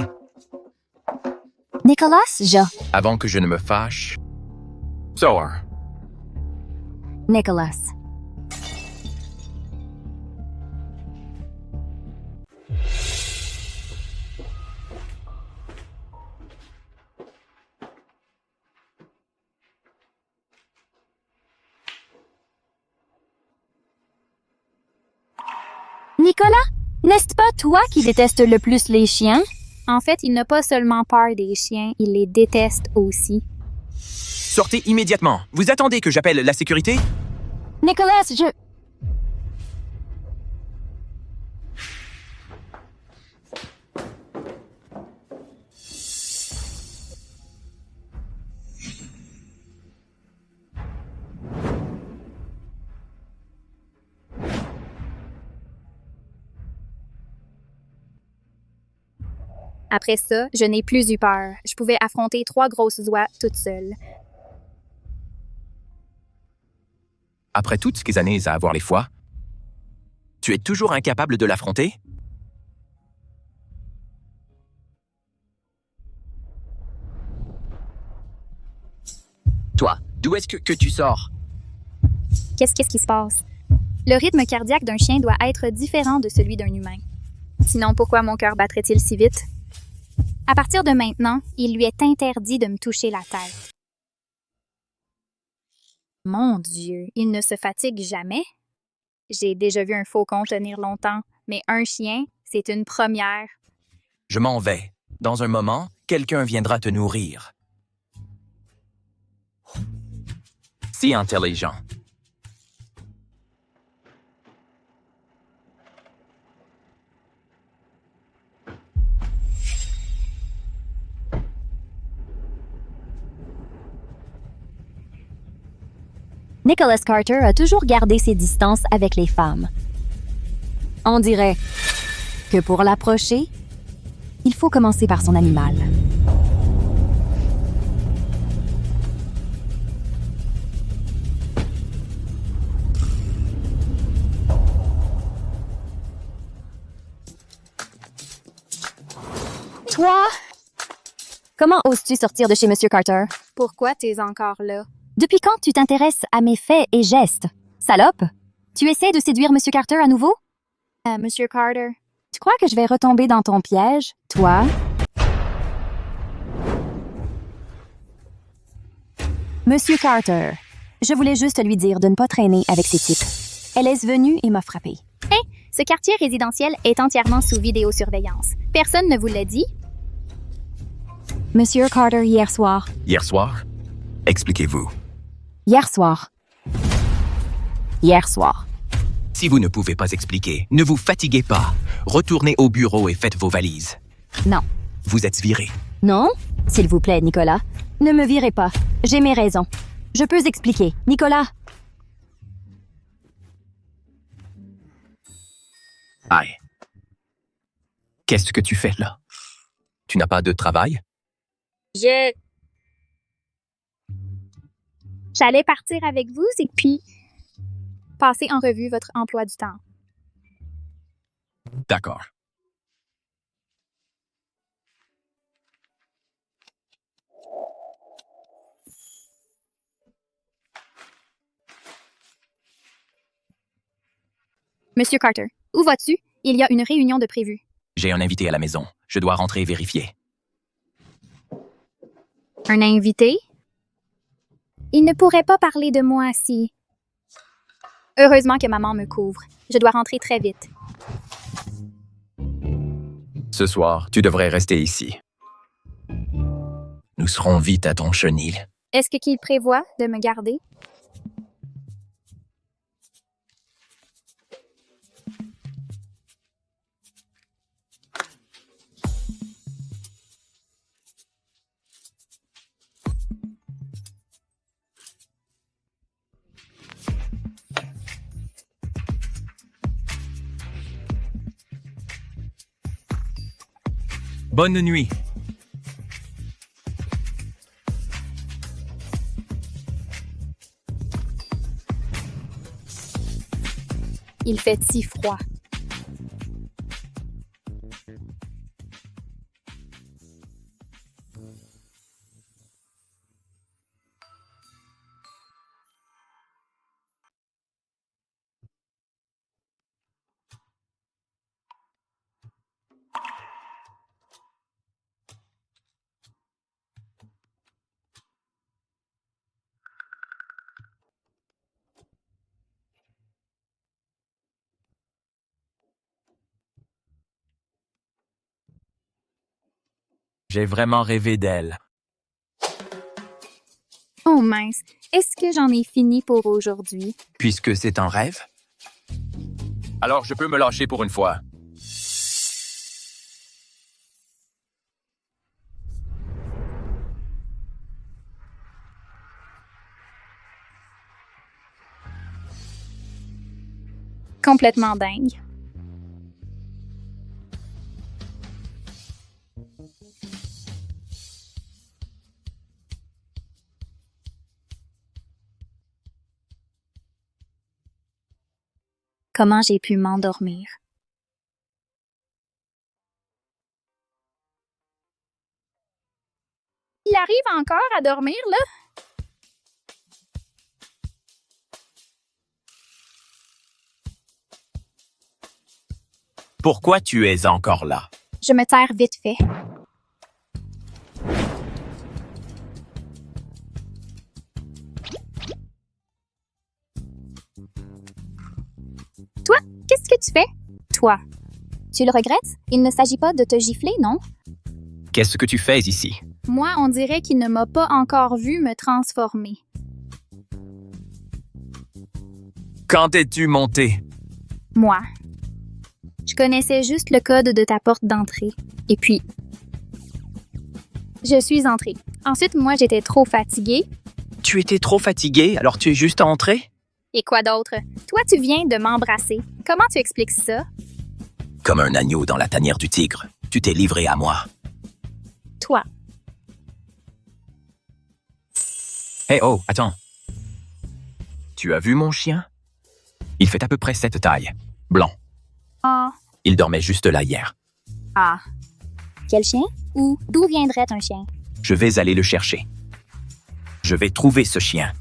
Nicholas, Avant que je ne me fâche. Soar. Nicholas. Nicolas, n'est-ce pas toi qui détestes le plus les chiens? En fait, il n'a pas seulement peur des chiens, il les déteste aussi. Sortez immédiatement. Vous attendez que j'appelle la sécurité? Nicolas, je... Après ça, je n'ai plus eu peur. Je pouvais affronter 3 grosses oies toute seule. Après toutes ces années à avoir les foies, tu es toujours incapable de l'affronter? Toi, d'où est-ce que tu sors? Qu'est-ce qui se passe? Le rythme cardiaque d'un chien doit être différent de celui d'un humain. Sinon, pourquoi mon cœur battrait-il si vite? À partir de maintenant, il lui est interdit de me toucher la tête. Mon Dieu, il ne se fatigue jamais? J'ai déjà vu un faucon tenir longtemps, mais un chien, c'est une première. Je m'en vais. Dans un moment, quelqu'un viendra te nourrir. Si intelligent. Nicholas Carter a toujours gardé ses distances avec les femmes. On dirait que pour l'approcher, il faut commencer par son animal. Toi? Comment oses-tu sortir de chez Monsieur Carter? Pourquoi t'es encore là? Depuis quand tu t'intéresses à mes faits et gestes? Salope! Tu essaies de séduire Monsieur Carter à nouveau? Monsieur Carter. Tu crois que je vais retomber dans ton piège, toi? Monsieur Carter, je voulais juste lui dire de ne pas traîner avec ces types. Elle est venue et m'a frappé. Ce quartier résidentiel est entièrement sous vidéosurveillance. Personne ne vous l'a dit? Monsieur Carter, hier soir. Hier soir? Expliquez-vous. Hier soir. Hier soir. Si vous ne pouvez pas expliquer, ne vous fatiguez pas. Retournez au bureau et faites vos valises. Non. Vous êtes viré. Non? S'il vous plaît, Nicolas. Ne me virez pas. J'ai mes raisons. Je peux expliquer. Nicolas! Aïe. Qu'est-ce que tu fais là? Tu n'as pas de travail? J'allais partir avec vous et puis passer en revue votre emploi du temps. D'accord. Monsieur Carter, où vas-tu? Il y a une réunion de prévue. J'ai un invité à la maison. Je dois rentrer vérifier. Un invité? Il ne pourrait pas parler de moi si... Heureusement que maman me couvre. Je dois rentrer très vite. Ce soir, tu devrais rester ici. Nous serons vite à ton chenil. Est-ce qu'il prévoit de me garder? Bonne nuit. Il fait si froid. J'ai vraiment rêvé d'elle. Oh mince, est-ce que j'en ai fini pour aujourd'hui? Puisque c'est un rêve? Alors je peux me lâcher pour une fois. Complètement dingue. Comment j'ai pu m'endormir? Il arrive encore à dormir, là? Pourquoi tu es encore là? Je me terre vite fait. Toi, qu'est-ce que tu fais? Toi. Tu le regrettes? Il ne s'agit pas de te gifler, non? Qu'est-ce que tu fais ici? Moi, on dirait qu'il ne m'a pas encore vu me transformer. Quand es-tu monté? Moi. Je connaissais juste le code de ta porte d'entrée. Et puis, je suis entrée. Ensuite, moi, j'étais trop fatiguée. Tu étais trop fatigué, alors tu es juste entré? Et quoi d'autre? Toi, tu viens de m'embrasser. Comment tu expliques ça? Comme un agneau dans la tanière du tigre. Tu t'es livré à moi. Toi. Hé, oh, attends. Tu as vu mon chien? Il fait à peu près cette taille. Blanc. Ah. Il dormait juste là hier. Ah. Quel chien? Ou d'où viendrait un chien? Je vais aller le chercher. Je vais trouver ce chien.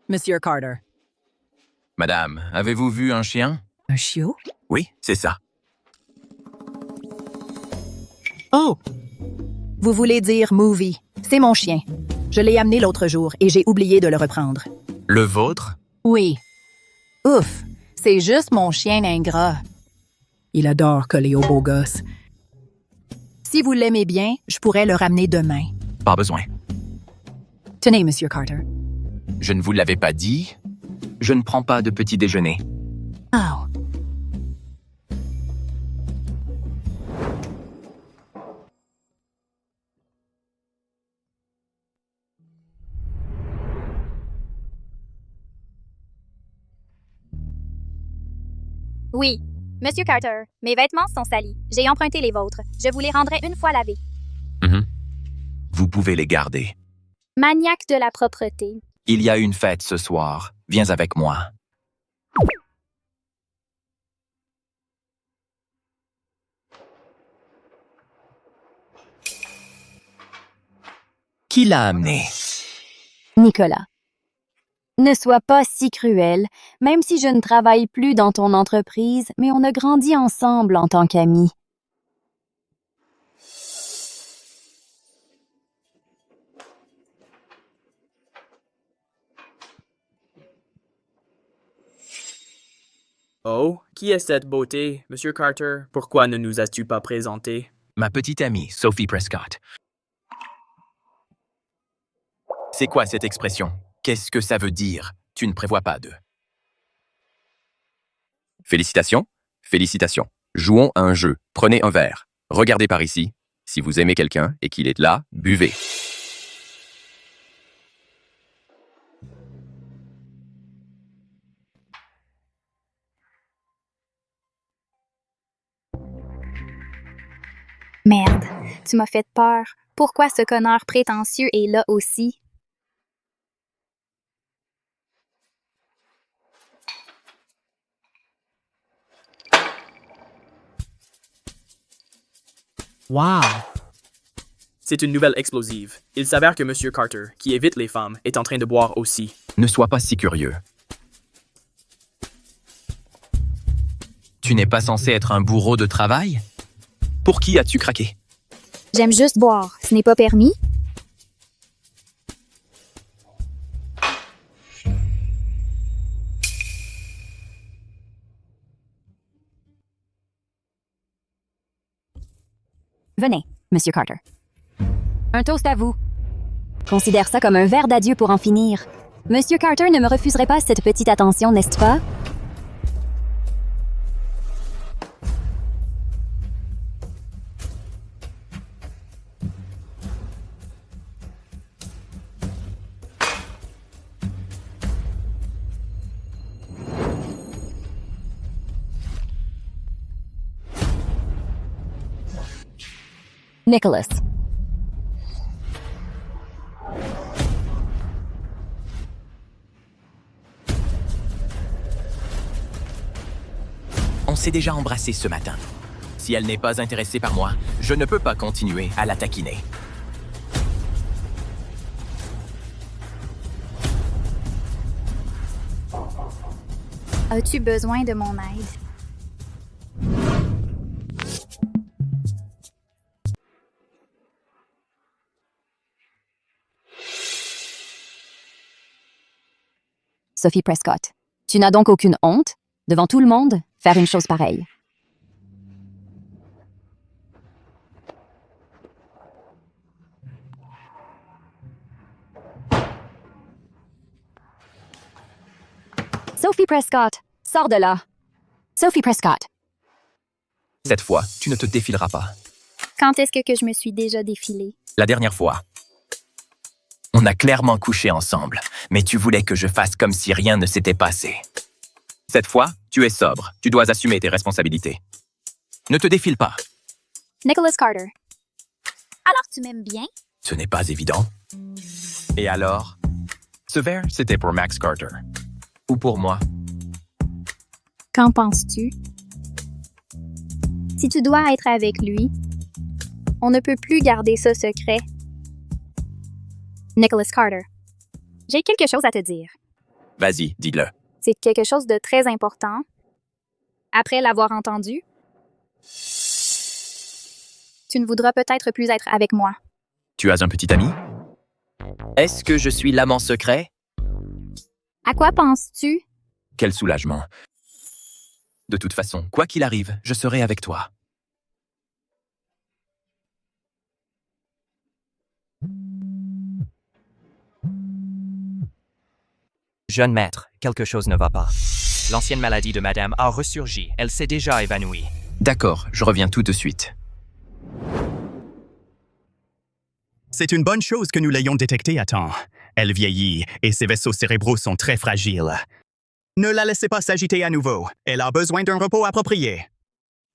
Monsieur Carter. Madame, avez-vous vu un chien? Un chiot? Oui, c'est ça. Oh! Vous voulez dire Movie. C'est mon chien. Je l'ai amené l'autre jour et j'ai oublié de le reprendre. Le vôtre? Oui. Ouf! C'est juste mon chien ingrat. Il adore coller aux beaux gosses. Si vous l'aimez bien, je pourrais le ramener demain. Pas besoin. Tenez, Monsieur Carter. Je ne vous l'avais pas dit. Je ne prends pas de petit déjeuner. Oh. Oui. Monsieur Carter, mes vêtements sont salis. J'ai emprunté les vôtres. Je vous les rendrai une fois lavés. Vous pouvez les garder. Maniaque de la propreté. Il y a une fête ce soir. Viens avec moi. Qui l'a amené? Nicolas. Ne sois pas si cruel, même si je ne travaille plus dans ton entreprise, mais on a grandi ensemble en tant qu'amis. Oh, qui est cette beauté, Monsieur Carter? Pourquoi ne nous as-tu pas présenté? Ma petite amie, Sophie Prescott. C'est quoi cette expression? Qu'est-ce que ça veut dire? Tu ne prévois pas de... Félicitations, félicitations. Jouons à un jeu. Prenez un verre. Regardez par ici. Si vous aimez quelqu'un et qu'il est là, buvez. Merde, tu m'as fait peur. Pourquoi ce connard prétentieux est là aussi? Wow! C'est une nouvelle explosive. Il s'avère que Monsieur Carter, qui évite les femmes, est en train de boire aussi. Ne sois pas si curieux. Tu n'es pas censé être un bourreau de travail? Pour qui as-tu craqué? J'aime juste boire. Ce n'est pas permis? Venez, Monsieur Carter. Un toast à vous. Considère ça comme un verre d'adieu pour en finir. Monsieur Carter ne me refuserait pas cette petite attention, n'est-ce pas? Nicholas. On s'est déjà embrassé ce matin. Si elle n'est pas intéressée par moi, je ne peux pas continuer à la taquiner. As-tu besoin de mon aide? Sophie Prescott. Tu n'as donc aucune honte, devant tout le monde, faire une chose pareille. Sophie Prescott, sors de là. Sophie Prescott. Cette fois, tu ne te défileras pas. Quand est-ce que je me suis déjà défilée? La dernière fois. On a clairement couché ensemble, mais tu voulais que je fasse comme si rien ne s'était passé. Cette fois, tu es sobre. Tu dois assumer tes responsabilités. Ne te défile pas. Nicholas Carter. Alors tu m'aimes bien? Ce n'est pas évident. Et alors? Ce verre, c'était pour Max Carter. Ou pour moi. Qu'en penses-tu? Si tu dois être avec lui, on ne peut plus garder ça secret. Nicholas Carter. J'ai quelque chose à te dire. Vas-y, dis-le. C'est quelque chose de très important. Après l'avoir entendu, tu ne voudras peut-être plus être avec moi. Tu as un petit ami? Est-ce que je suis l'amant secret? À quoi penses-tu? Quel soulagement. De toute façon, quoi qu'il arrive, je serai avec toi. Jeune maître, quelque chose ne va pas. L'ancienne maladie de madame a ressurgi. Elle s'est déjà évanouie. D'accord, je reviens tout de suite. C'est une bonne chose que nous l'ayons détectée à temps. Elle vieillit et ses vaisseaux cérébraux sont très fragiles. Ne la laissez pas s'agiter à nouveau. Elle a besoin d'un repos approprié.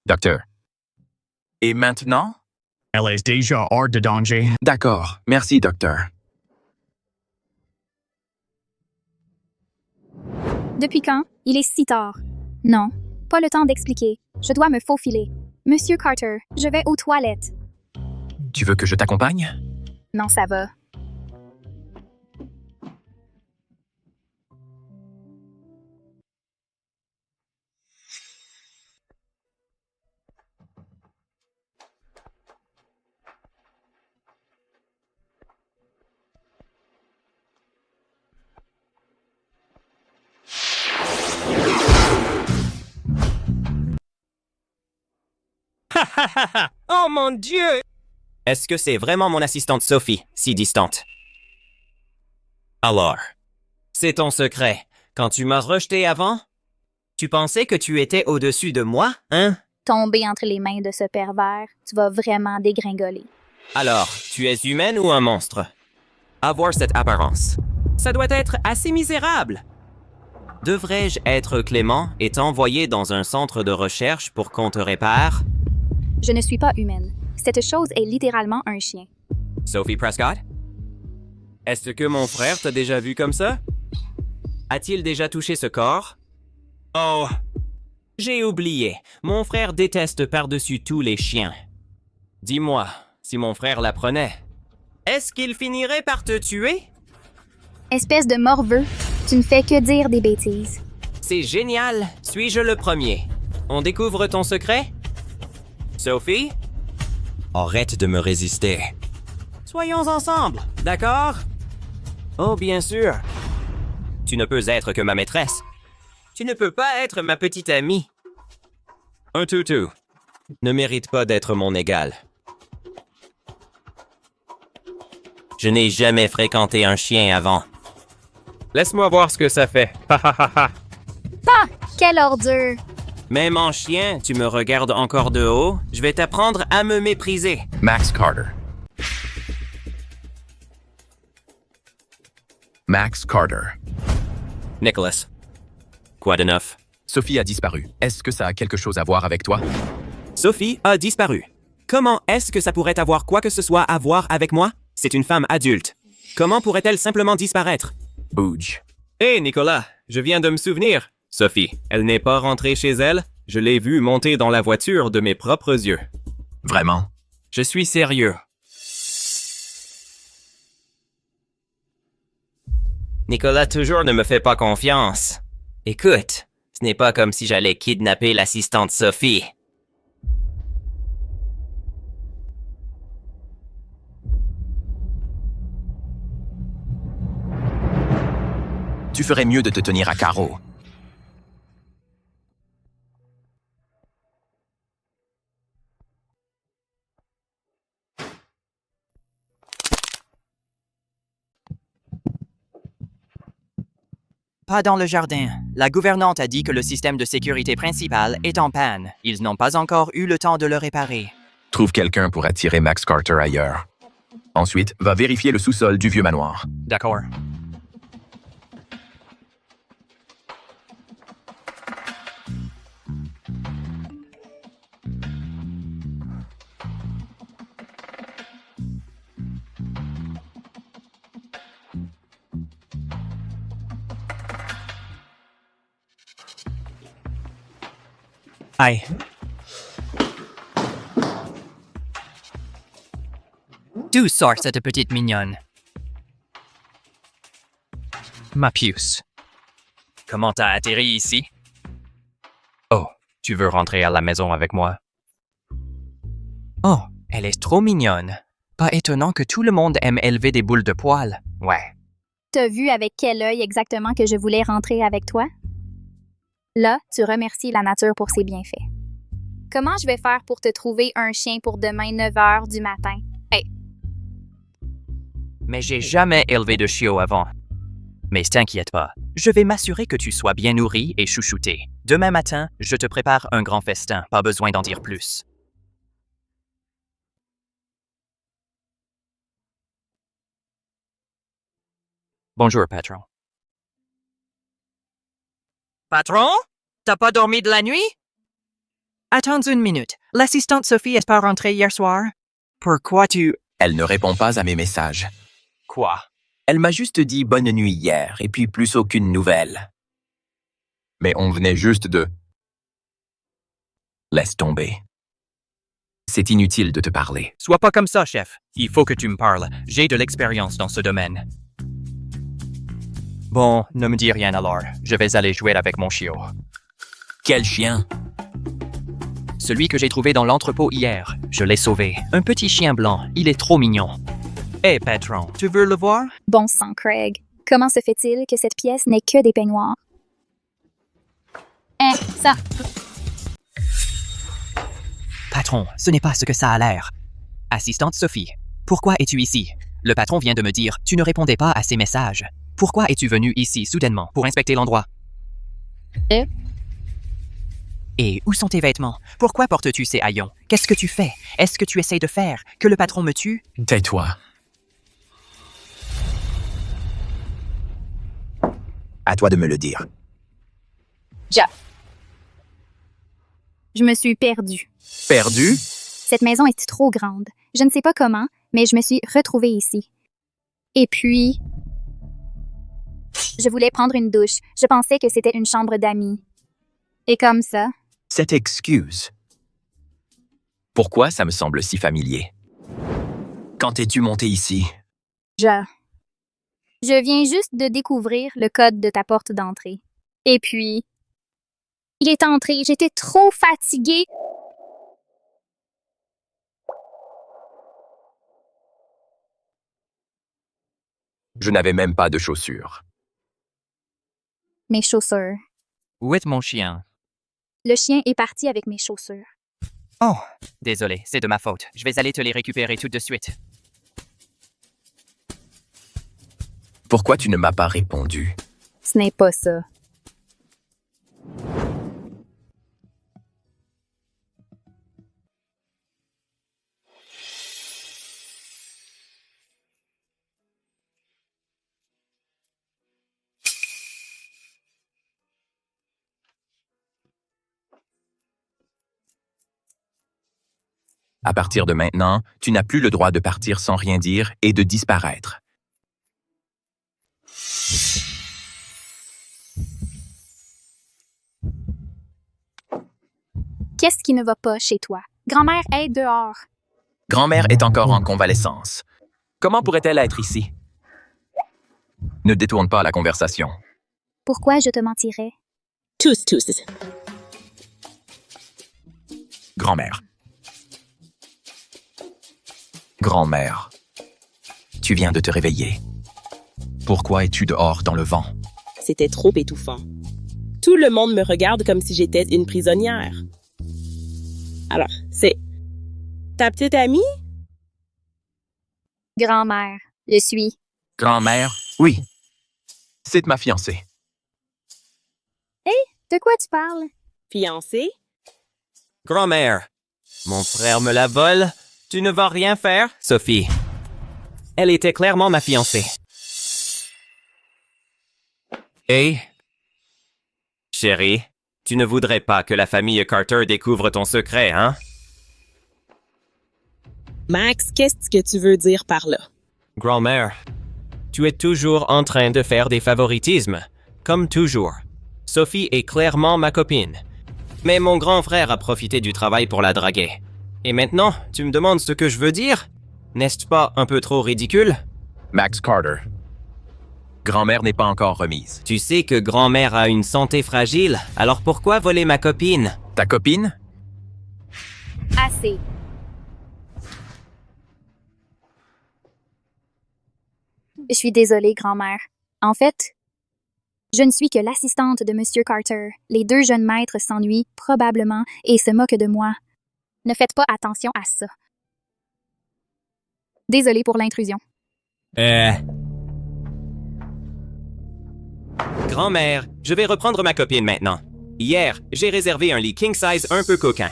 Docteur. Et maintenant? Elle est déjà hors de danger. D'accord, merci, docteur. Depuis quand? Il est si tard. Non, pas le temps d'expliquer. Je dois me faufiler. Monsieur Carter, je vais aux toilettes. Tu veux que je t'accompagne? Non, ça va. Oh mon Dieu! Est-ce que c'est vraiment mon assistante Sophie, si distante? Alors, c'est ton secret. Quand tu m'as rejeté avant, tu pensais que tu étais au-dessus de moi, hein? Tomber entre les mains de ce pervers, tu vas vraiment dégringoler. Alors, tu es humaine ou un monstre? Avoir cette apparence, ça doit être assez misérable. Devrais-je être clément et t'envoyer dans un centre de recherche pour qu'on te répare? Je ne suis pas humaine. Cette chose est littéralement un chien. Sophie Prescott? Est-ce que mon frère t'a déjà vu comme ça? A-t-il déjà touché ce corps? Oh, j'ai oublié. Mon frère déteste par-dessus tous les chiens. Dis-moi, si mon frère l'apprenait, est-ce qu'il finirait par te tuer? Espèce de morveux, tu ne fais que dire des bêtises. C'est génial. Suis-je le premier? On découvre ton secret? Sophie? Arrête de me résister. Soyons ensemble, d'accord? Oh, bien sûr. Tu ne peux être que ma maîtresse. Tu ne peux pas être ma petite amie. Un toutou ne mérite pas d'être mon égal. Je n'ai jamais fréquenté un chien avant. Laisse-moi voir ce que ça fait. Ha ha ha ha. Ah, quelle ordure! Même en chien, tu me regardes encore de haut. Je vais t'apprendre à me mépriser. Max Carter. Max Carter. Nicholas. Quoi de neuf? Sophie a disparu. Est-ce que ça a quelque chose à voir avec toi? Sophie a disparu. Comment est-ce que ça pourrait avoir quoi que ce soit à voir avec moi? C'est une femme adulte. Comment pourrait-elle simplement disparaître? Bouge. Hé, Nicolas, je viens de me souvenir. Sophie, elle n'est pas rentrée chez elle. Je l'ai vue monter dans la voiture de mes propres yeux. Vraiment? Je suis sérieux. Nicolas toujours ne me fait pas confiance. Écoute, ce n'est pas comme si j'allais kidnapper l'assistante Sophie. Tu ferais mieux de te tenir à carreau. Pas dans le jardin. La gouvernante a dit que le système de sécurité principal est en panne. Ils n'ont pas encore eu le temps de le réparer. Trouve quelqu'un pour attirer Max Carter ailleurs. Ensuite, va vérifier le sous-sol du vieux manoir. D'accord. Aïe. D'où sort cette petite mignonne? Ma puce. Comment t'as atterri ici? Oh, tu veux rentrer à la maison avec moi? Oh, elle est trop mignonne. Pas étonnant que tout le monde aime élever des boules de poils. Ouais. T'as vu avec quel œil exactement que je voulais rentrer avec toi? Là, tu remercies la nature pour ses bienfaits. Comment je vais faire pour te trouver un chien pour demain 9 h du matin? Hey. Mais j'ai jamais élevé de chiot avant. Mais t'inquiète pas, je vais m'assurer que tu sois bien nourri et chouchouté. Demain matin, je te prépare un grand festin, pas besoin d'en dire plus. Bonjour, patron. Patron? T'as pas dormi de la nuit? Attends une minute. L'assistante Sophie est pas rentrée hier soir? Pourquoi tu... Elle ne répond pas à mes messages. Quoi? Elle m'a juste dit bonne nuit hier, et puis plus aucune nouvelle. Mais on venait juste de... Laisse tomber. C'est inutile de te parler. Sois pas comme ça, chef. Il faut que tu me parles. J'ai de l'expérience dans ce domaine. Bon, ne me dis rien alors. Je vais aller jouer avec mon chiot. Quel chien? Celui que j'ai trouvé dans l'entrepôt hier. Je l'ai sauvé. Un petit chien blanc. Il est trop mignon. Hé, patron, tu veux le voir? Bon sang, Craig. Comment se fait-il que cette pièce n'est que des peignoirs? Ça. Patron, ce n'est pas ce que ça a l'air. Assistante Sophie, pourquoi es-tu ici? Le patron vient de me dire, tu ne répondais pas à ses messages. Pourquoi es-tu venu ici soudainement pour inspecter l'endroit? Et où sont tes vêtements? Pourquoi portes-tu ces haillons? Qu'est-ce que tu fais? Est-ce que tu essayes de faire que le patron me tue? Tais-toi. À toi de me le dire. Je me suis perdue. Perdu? Cette maison est trop grande. Je ne sais pas comment, mais je me suis retrouvée ici. Et puis... Je voulais prendre une douche. Je pensais que c'était une chambre d'amis. Et comme ça... Cette excuse. Pourquoi ça me semble si familier? Quand es-tu monté ici? Je viens juste de découvrir le code de ta porte d'entrée. Et puis... Il est entré. J'étais trop fatiguée. Je n'avais même pas de chaussures. Mes chaussures. Où est mon chien? Le chien est parti avec mes chaussures. Oh, désolé, c'est de ma faute. Je vais aller te les récupérer tout de suite. Pourquoi tu ne m'as pas répondu? Ce n'est pas ça. À partir de maintenant, tu n'as plus le droit de partir sans rien dire et de disparaître. Qu'est-ce qui ne va pas chez toi? Grand-mère est dehors. Grand-mère est encore en convalescence. Comment pourrait-elle être ici? Ne détourne pas la conversation. Pourquoi je te mentirais? Tous. Grand-mère. Grand-mère. Tu viens de te réveiller. Pourquoi es-tu dehors dans le vent? C'était trop étouffant. Tout le monde me regarde comme si j'étais une prisonnière. Alors, c'est ta petite amie? Grand-mère, je suis. Grand-mère? Oui. C'est ma fiancée. Hé, de quoi tu parles? Fiancée? Grand-mère, mon frère me la vole. Tu ne vas rien faire, Sophie. Elle était clairement ma fiancée. Et? Chérie, tu ne voudrais pas que la famille Carter découvre ton secret, hein? Max, qu'est-ce que tu veux dire par là? Grand-mère, tu es toujours en train de faire des favoritismes, comme toujours. Sophie est clairement ma copine. Mais mon grand frère a profité du travail pour la draguer. Et maintenant, tu me demandes ce que je veux dire? N'est-ce pas un peu trop ridicule? Max Carter. Grand-mère n'est pas encore remise. Tu sais que grand-mère a une santé fragile, alors pourquoi voler ma copine? Ta copine? Assez. Je suis désolée, grand-mère. En fait, je ne suis que l'assistante de Monsieur Carter. Les deux jeunes maîtres s'ennuient, probablement, et se moquent de moi. Ne faites pas attention à ça. Désolée pour l'intrusion. Grand-mère, je vais reprendre ma copine maintenant. Hier, j'ai réservé un lit king size un peu coquin.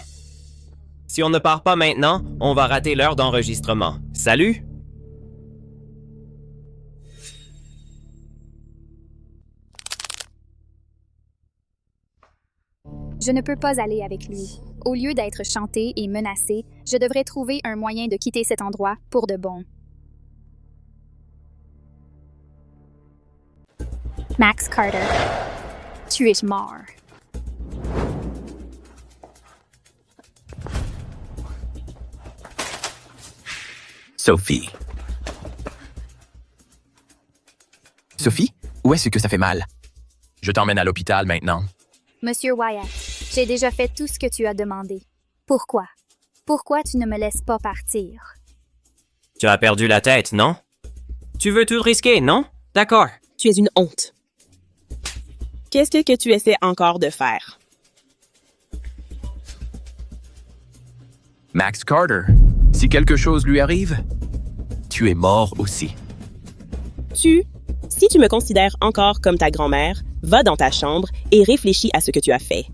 Si on ne part pas maintenant, on va rater l'heure d'enregistrement. Salut! Je ne peux pas aller avec lui. Au lieu d'être chanté et menacé, je devrais trouver un moyen de quitter cet endroit pour de bon. Max Carter, tu es mort. Sophie. Sophie, où est-ce que ça fait mal? Je t'emmène à l'hôpital maintenant. Monsieur Wyatt, j'ai déjà fait tout ce que tu as demandé. Pourquoi? Pourquoi tu ne me laisses pas partir? Tu as perdu la tête, non? Tu veux tout risquer, non? D'accord. Tu es une honte. Qu'est-ce que tu essaies encore de faire? Max Carter, si quelque chose lui arrive, tu es mort aussi. Si tu me considères encore comme ta grand-mère, va dans ta chambre et réfléchis à ce que tu as fait.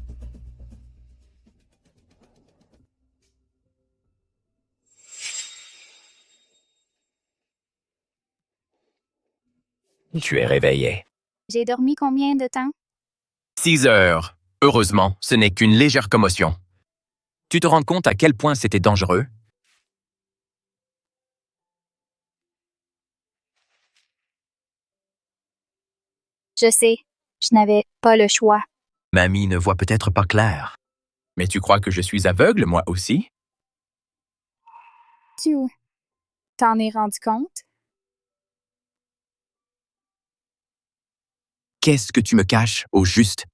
Tu es réveillé. J'ai dormi combien de temps? 6 heures. Heureusement, ce n'est qu'une légère commotion. Tu te rends compte à quel point c'était dangereux? Je sais, je n'avais pas le choix. Mamie ne voit peut-être pas clair. Mais tu crois que je suis aveugle, moi aussi? Tu t'en es rendu compte? Qu'est-ce que tu me caches, au juste?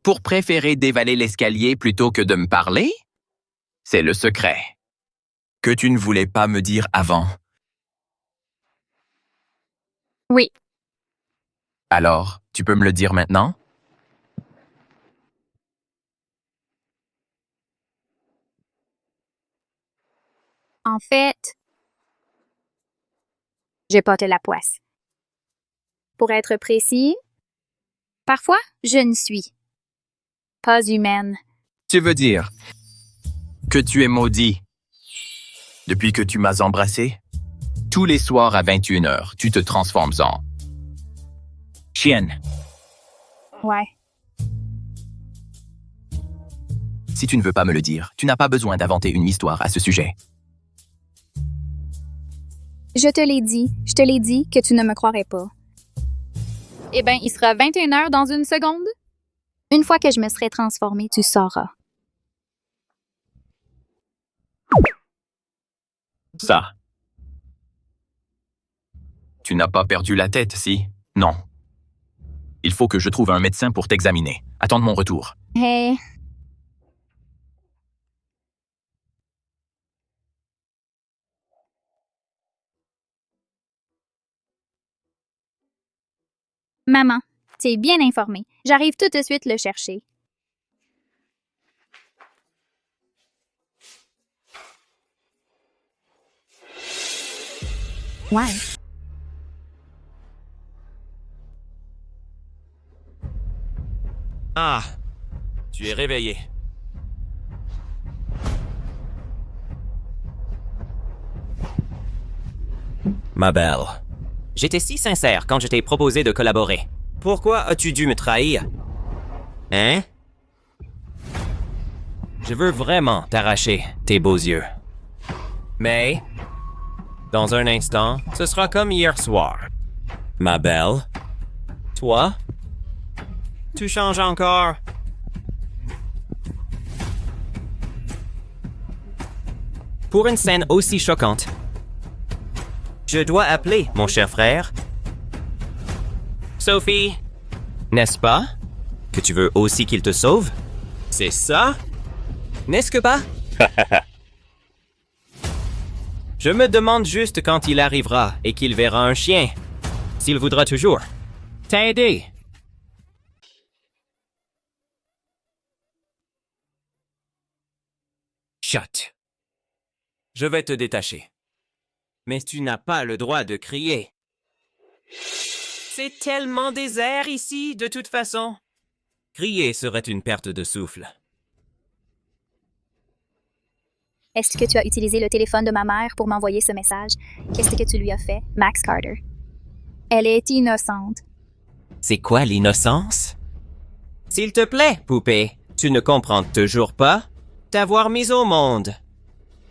Pour préférer dévaler l'escalier plutôt que de me parler? C'est le secret. Que tu ne voulais pas me dire avant. Oui. Alors, tu peux me le dire maintenant? En fait, j'ai pâté la poisse. Pour être précis, parfois, je ne suis pas humaine. Tu veux dire que tu es maudit depuis que tu m'as embrassé? Tous les soirs à 21h, tu te transformes en chienne. Ouais. Si tu ne veux pas me le dire, tu n'as pas besoin d'inventer une histoire à ce sujet. Je te l'ai dit que tu ne me croirais pas. Eh bien, il sera 21h dans une seconde. Une fois que je me serai transformée, tu sauras. Ça. Tu n'as pas perdu la tête, si? Non. Il faut que je trouve un médecin pour t'examiner. Attends mon retour. Hey. Maman, tu es bien informée. J'arrive tout de suite le chercher. Ouais. Ah, tu es réveillé. Ma belle. J'étais si sincère quand je t'ai proposé de collaborer. Pourquoi as-tu dû me trahir? Hein? Je veux vraiment t'arracher tes beaux yeux. Mais, dans un instant, ce sera comme hier soir. Ma belle. Toi? Tu changes encore? Pour une scène aussi choquante, je dois appeler mon cher frère. Sophie, n'est-ce pas? Que tu veux aussi qu'il te sauve? C'est ça? N'est-ce que pas? Je me demande juste quand il arrivera et qu'il verra un chien. S'il voudra toujours t'aider. Chut. Je vais te détacher. Mais tu n'as pas le droit de crier. C'est tellement désert ici, de toute façon. Crier serait une perte de souffle. Est-ce que tu as utilisé le téléphone de ma mère pour m'envoyer ce message? Qu'est-ce que tu lui as fait, Max Carter? Elle est innocente. C'est quoi l'innocence? S'il te plaît, poupée, tu ne comprends toujours pas? T'avoir mise au monde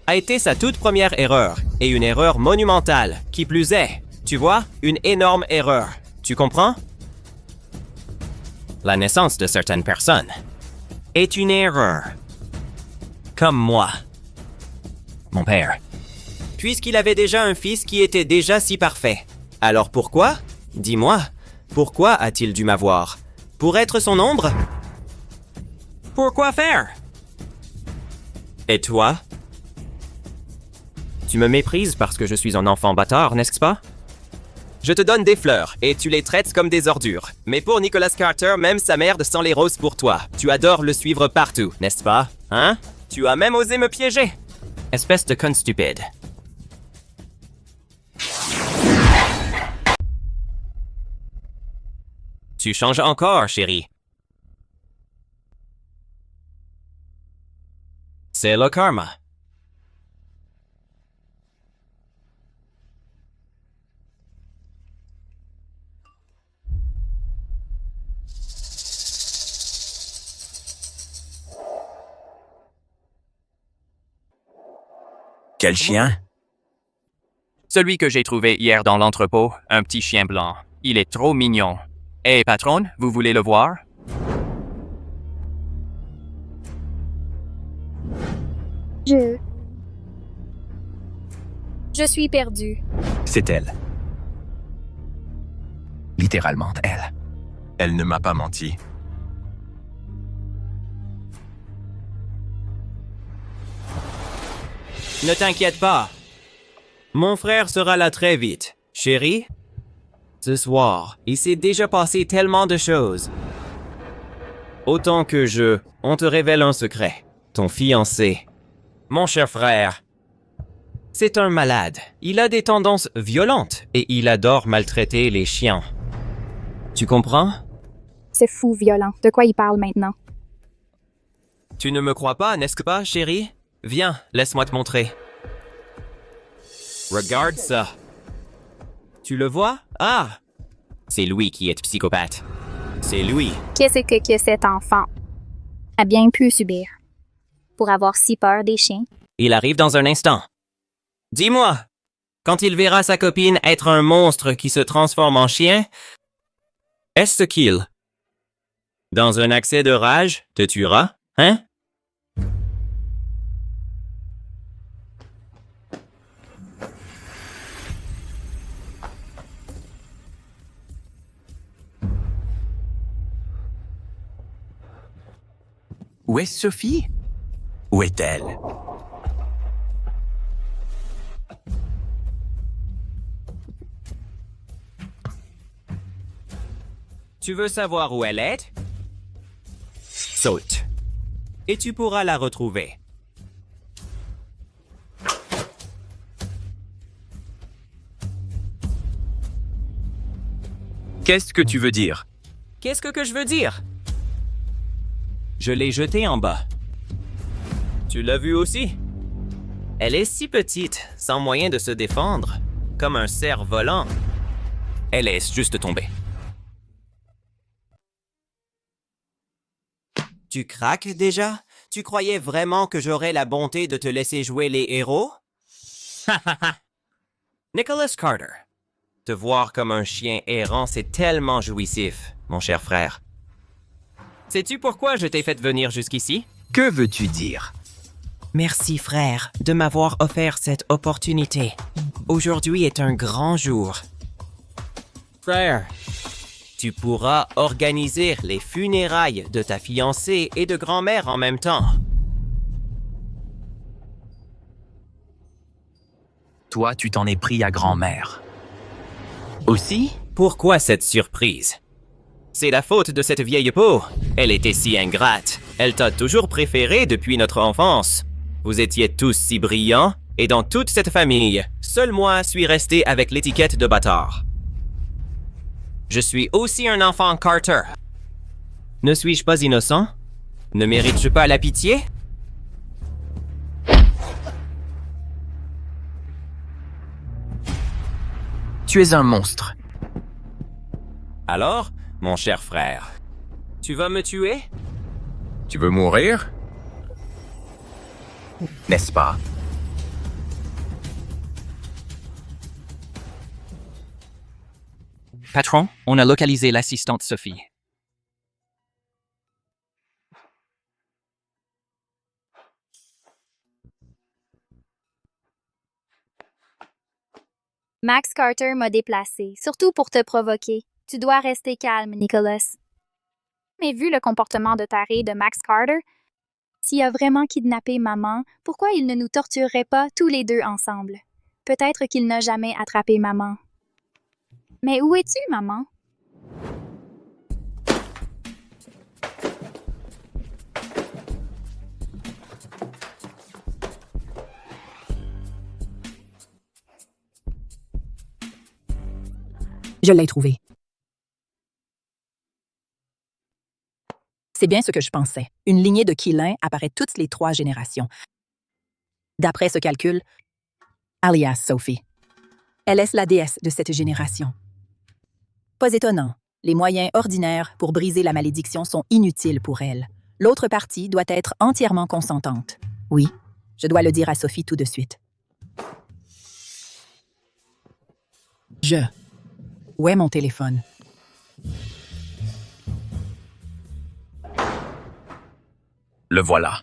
a été sa toute première erreur, et une erreur monumentale, qui plus est. Tu vois, une énorme erreur. Tu comprends? La naissance de certaines personnes est une erreur. Comme moi. Mon père. Puisqu'il avait déjà un fils qui était déjà si parfait. Alors pourquoi? Dis-moi, pourquoi a-t-il dû m'avoir? Pour être son ombre? Pourquoi faire? Et toi? Tu me méprises parce que je suis un enfant bâtard, n'est-ce pas? Je te donne des fleurs et tu les traites comme des ordures. Mais pour Nicholas Carter, même sa merde sent les roses pour toi. Tu adores le suivre partout, n'est-ce pas? Hein? Tu as même osé me piéger. Espèce de con stupide. Tu changes encore, chérie. C'est le karma. Quel chien? Celui que j'ai trouvé hier dans l'entrepôt, un petit chien blanc. Il est trop mignon. Hé, patronne, vous voulez le voir? Je suis perdue. C'est elle. Littéralement, elle. Elle ne m'a pas menti. Ne t'inquiète pas. Mon frère sera là très vite. Chérie, ce soir, il s'est déjà passé tellement de choses. Autant que on te révèle un secret. Ton fiancé, mon cher frère, c'est un malade. Il a des tendances violentes et il adore maltraiter les chiens. Tu comprends? C'est fou, violent. De quoi il parle maintenant? Tu ne me crois pas, n'est-ce pas, chérie? Viens, laisse-moi te montrer. Regarde ça. Tu le vois? Ah! C'est lui qui est psychopathe. C'est lui. Qu'est-ce que cet enfant a bien pu subir pour avoir si peur des chiens? Il arrive dans un instant. Dis-moi, quand il verra sa copine être un monstre qui se transforme en chien, est-ce qu'il, dans un accès de rage, te tuera, hein? Où est Sophie? Où est-elle? Tu veux savoir où elle est? Saute. Et tu pourras la retrouver. Qu'est-ce que tu veux dire? Qu'est-ce que je veux dire? Je l'ai jetée en bas. Tu l'as vue aussi? Elle est si petite, sans moyen de se défendre, comme un cerf-volant. Elle laisse juste tomber. Tu craques déjà? Tu croyais vraiment que j'aurais la bonté de te laisser jouer les héros? Nicholas Carter. Te voir comme un chien errant, c'est tellement jouissif, mon cher frère. Sais-tu pourquoi je t'ai fait venir jusqu'ici? Que veux-tu dire? Merci, frère, de m'avoir offert cette opportunité. Aujourd'hui est un grand jour. Frère, tu pourras organiser les funérailles de ta fiancée et de grand-mère en même temps. Toi, tu t'en es pris à grand-mère. Aussi? Pourquoi cette surprise? C'est la faute de cette vieille peau. Elle était si ingrate. Elle t'a toujours préféré depuis notre enfance. Vous étiez tous si brillants, et dans toute cette famille, seul moi suis resté avec l'étiquette de bâtard. Je suis aussi un enfant Carter. Ne suis-je pas innocent? Ne mérite-je pas la pitié? Tu es un monstre. Alors, mon cher frère, tu vas me tuer? Tu veux mourir? N'est-ce pas? Patron, on a localisé l'assistante Sophie. Max Carter m'a déplacé, surtout pour te provoquer. Tu dois rester calme, Nicholas. Mais vu le comportement de taré de Max Carter, s'il a vraiment kidnappé maman, pourquoi il ne nous torturerait pas tous les deux ensemble? Peut-être qu'il n'a jamais attrapé maman. Mais où es-tu, maman? Je l'ai trouvé. C'est bien ce que je pensais. Une lignée de Quilin apparaît toutes les 3 générations. D'après ce calcul, alias Sophie. Elle est la déesse de cette génération. Pas étonnant. Les moyens ordinaires pour briser la malédiction sont inutiles pour elle. L'autre partie doit être entièrement consentante. Oui, je dois le dire à Sophie tout de suite. Où est mon téléphone? Le voilà.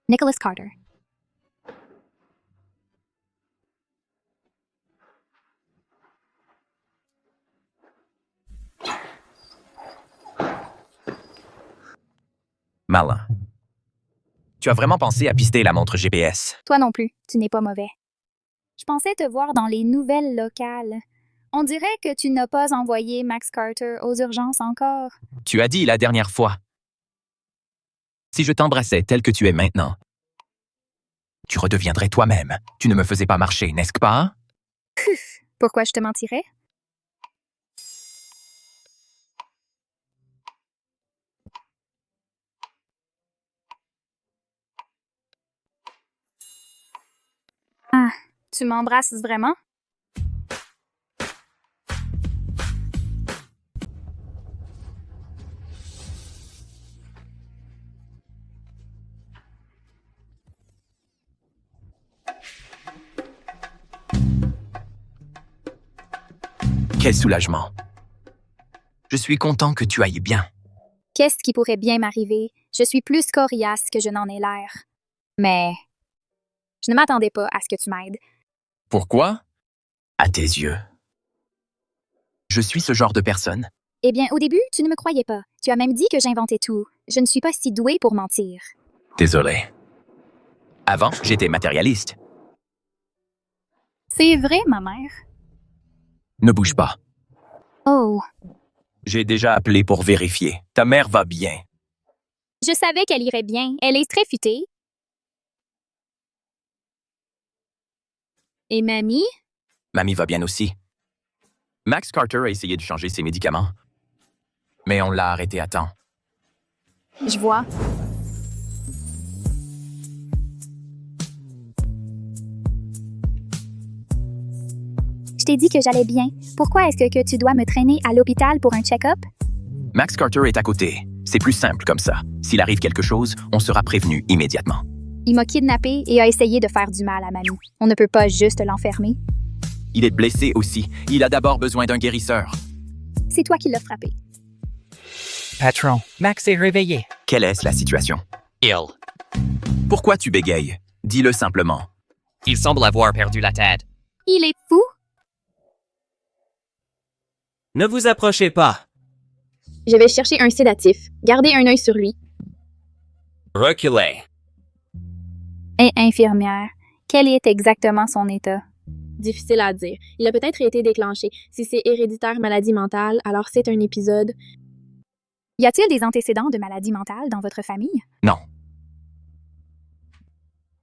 Nicholas Carter. Malin. Tu as vraiment pensé à pister la montre GPS? Toi non plus, tu n'es pas mauvais. Je pensais te voir dans les nouvelles locales. On dirait que tu n'as pas envoyé Max Carter aux urgences encore. Tu as dit la dernière fois. Si je t'embrassais tel que tu es maintenant, tu redeviendrais toi-même. Tu ne me faisais pas marcher, n'est-ce pas? Pourquoi je te mentirais? Ah, tu m'embrasses vraiment? Quel soulagement. Je suis content que tu ailles bien. Qu'est-ce qui pourrait bien m'arriver? Je suis plus coriace que je n'en ai l'air. Mais je ne m'attendais pas à ce que tu m'aides. Pourquoi? À tes yeux. Je suis ce genre de personne. Eh bien, au début, tu ne me croyais pas. Tu as même dit que j'inventais tout. Je ne suis pas si douée pour mentir. Désolé. Avant, j'étais matérialiste. C'est vrai, ma mère. Ne bouge pas. Oh, J'ai déjà appelé pour vérifier. Ta mère va bien. je savais qu'elle irait bien. Elle est très futée. Et mamie? Mamie va bien aussi. Max Carter a essayé de changer ses médicaments. Mais on l'a arrêté à temps. Je vois. Je t'ai dit que j'allais bien. Pourquoi est-ce que tu dois me traîner à l'hôpital pour un check-up? Max Carter est à côté. C'est plus simple comme ça. S'il arrive quelque chose, on sera prévenu immédiatement. Il m'a kidnappé et a essayé de faire du mal à mamie. On ne peut pas juste l'enfermer. Il est blessé aussi. Il a d'abord besoin d'un guérisseur. C'est toi qui l'as frappé. Patron, Max est réveillé. Quelle est la situation? Il. Pourquoi tu bégayes? Dis-le simplement. Il semble avoir perdu la tête. Il est fou? Ne vous approchez pas. Je vais chercher un sédatif. Gardez un œil sur lui. Reculez. Et infirmière, quel est exactement son état? Difficile à dire. Il a peut-être été déclenché. Si c'est héréditaire maladie mentale, alors c'est un épisode. Y a-t-il des antécédents de maladie mentale dans votre famille? Non.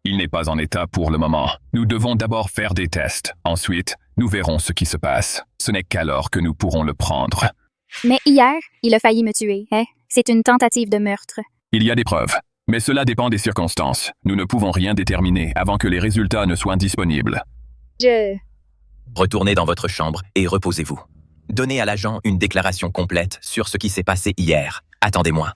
Il n'est pas en état pour le moment. Nous devons d'abord faire des tests. Ensuite, nous verrons ce qui se passe. Ce n'est qu'alors que nous pourrons le prendre. Mais hier, il a failli me tuer, hein? C'est une tentative de meurtre. Il y a des preuves. Mais cela dépend des circonstances. Nous ne pouvons rien déterminer avant que les résultats ne soient disponibles. Retournez dans votre chambre et reposez-vous. Donnez à l'agent une déclaration complète sur ce qui s'est passé hier. Attendez-moi.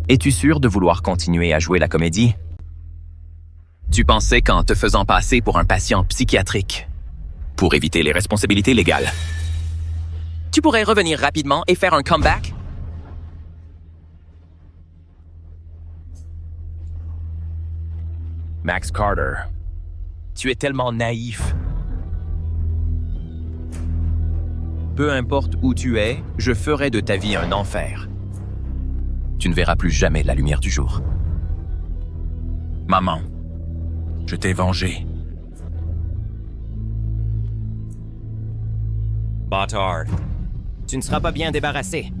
Es-tu sûr de vouloir continuer à jouer la comédie? Tu pensais qu'en te faisant passer pour un patient psychiatrique, pour éviter les responsabilités légales, tu pourrais revenir rapidement et faire un comeback? Max Carter, tu es tellement naïf. Peu importe où tu es, je ferai de ta vie un enfer. Tu ne verras plus jamais la lumière du jour. Maman, je t'ai vengé. Bâtard. Tu ne seras pas bien débarrassé.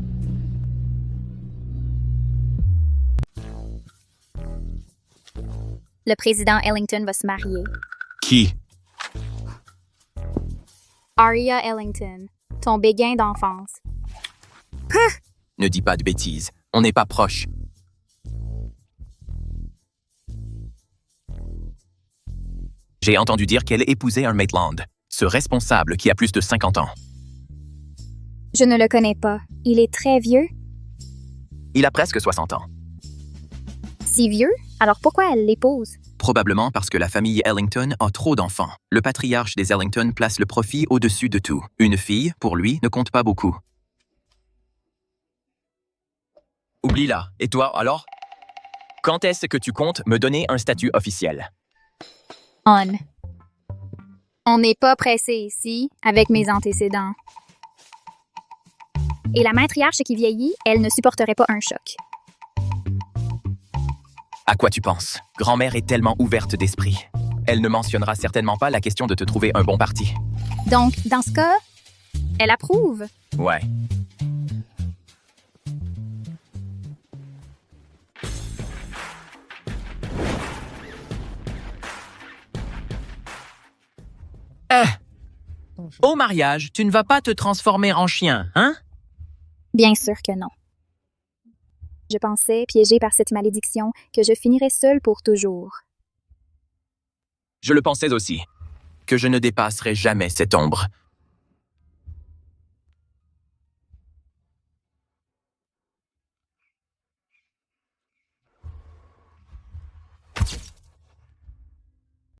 Le président Ellington va se marier. Qui? Aria Ellington, ton béguin d'enfance. Ne dis pas de bêtises. On n'est pas proches. J'ai entendu dire qu'elle épousait un Maitland, ce responsable qui a plus de 50 ans. Je ne le connais pas. Il est très vieux. Il a presque 60 ans. Si vieux? Alors pourquoi elle l'épouse? Probablement parce que la famille Ellington a trop d'enfants. Le patriarche des Ellington place le profit au-dessus de tout. Une fille, pour lui, ne compte pas beaucoup. Oublie-la. Et toi, alors? Quand est-ce que tu comptes me donner un statut officiel? On n'est pas pressé ici, avec mes antécédents. Et la matriarche qui vieillit, elle ne supporterait pas un choc. À quoi tu penses? Grand-mère est tellement ouverte d'esprit. Elle ne mentionnera certainement pas la question de te trouver un bon parti. Donc, dans ce cas, elle approuve. Ouais. Au mariage, tu ne vas pas te transformer en chien, hein? Bien sûr que non. Je pensais, piégée par cette malédiction, que je finirais seule pour toujours. Je le pensais aussi, que je ne dépasserai jamais cette ombre.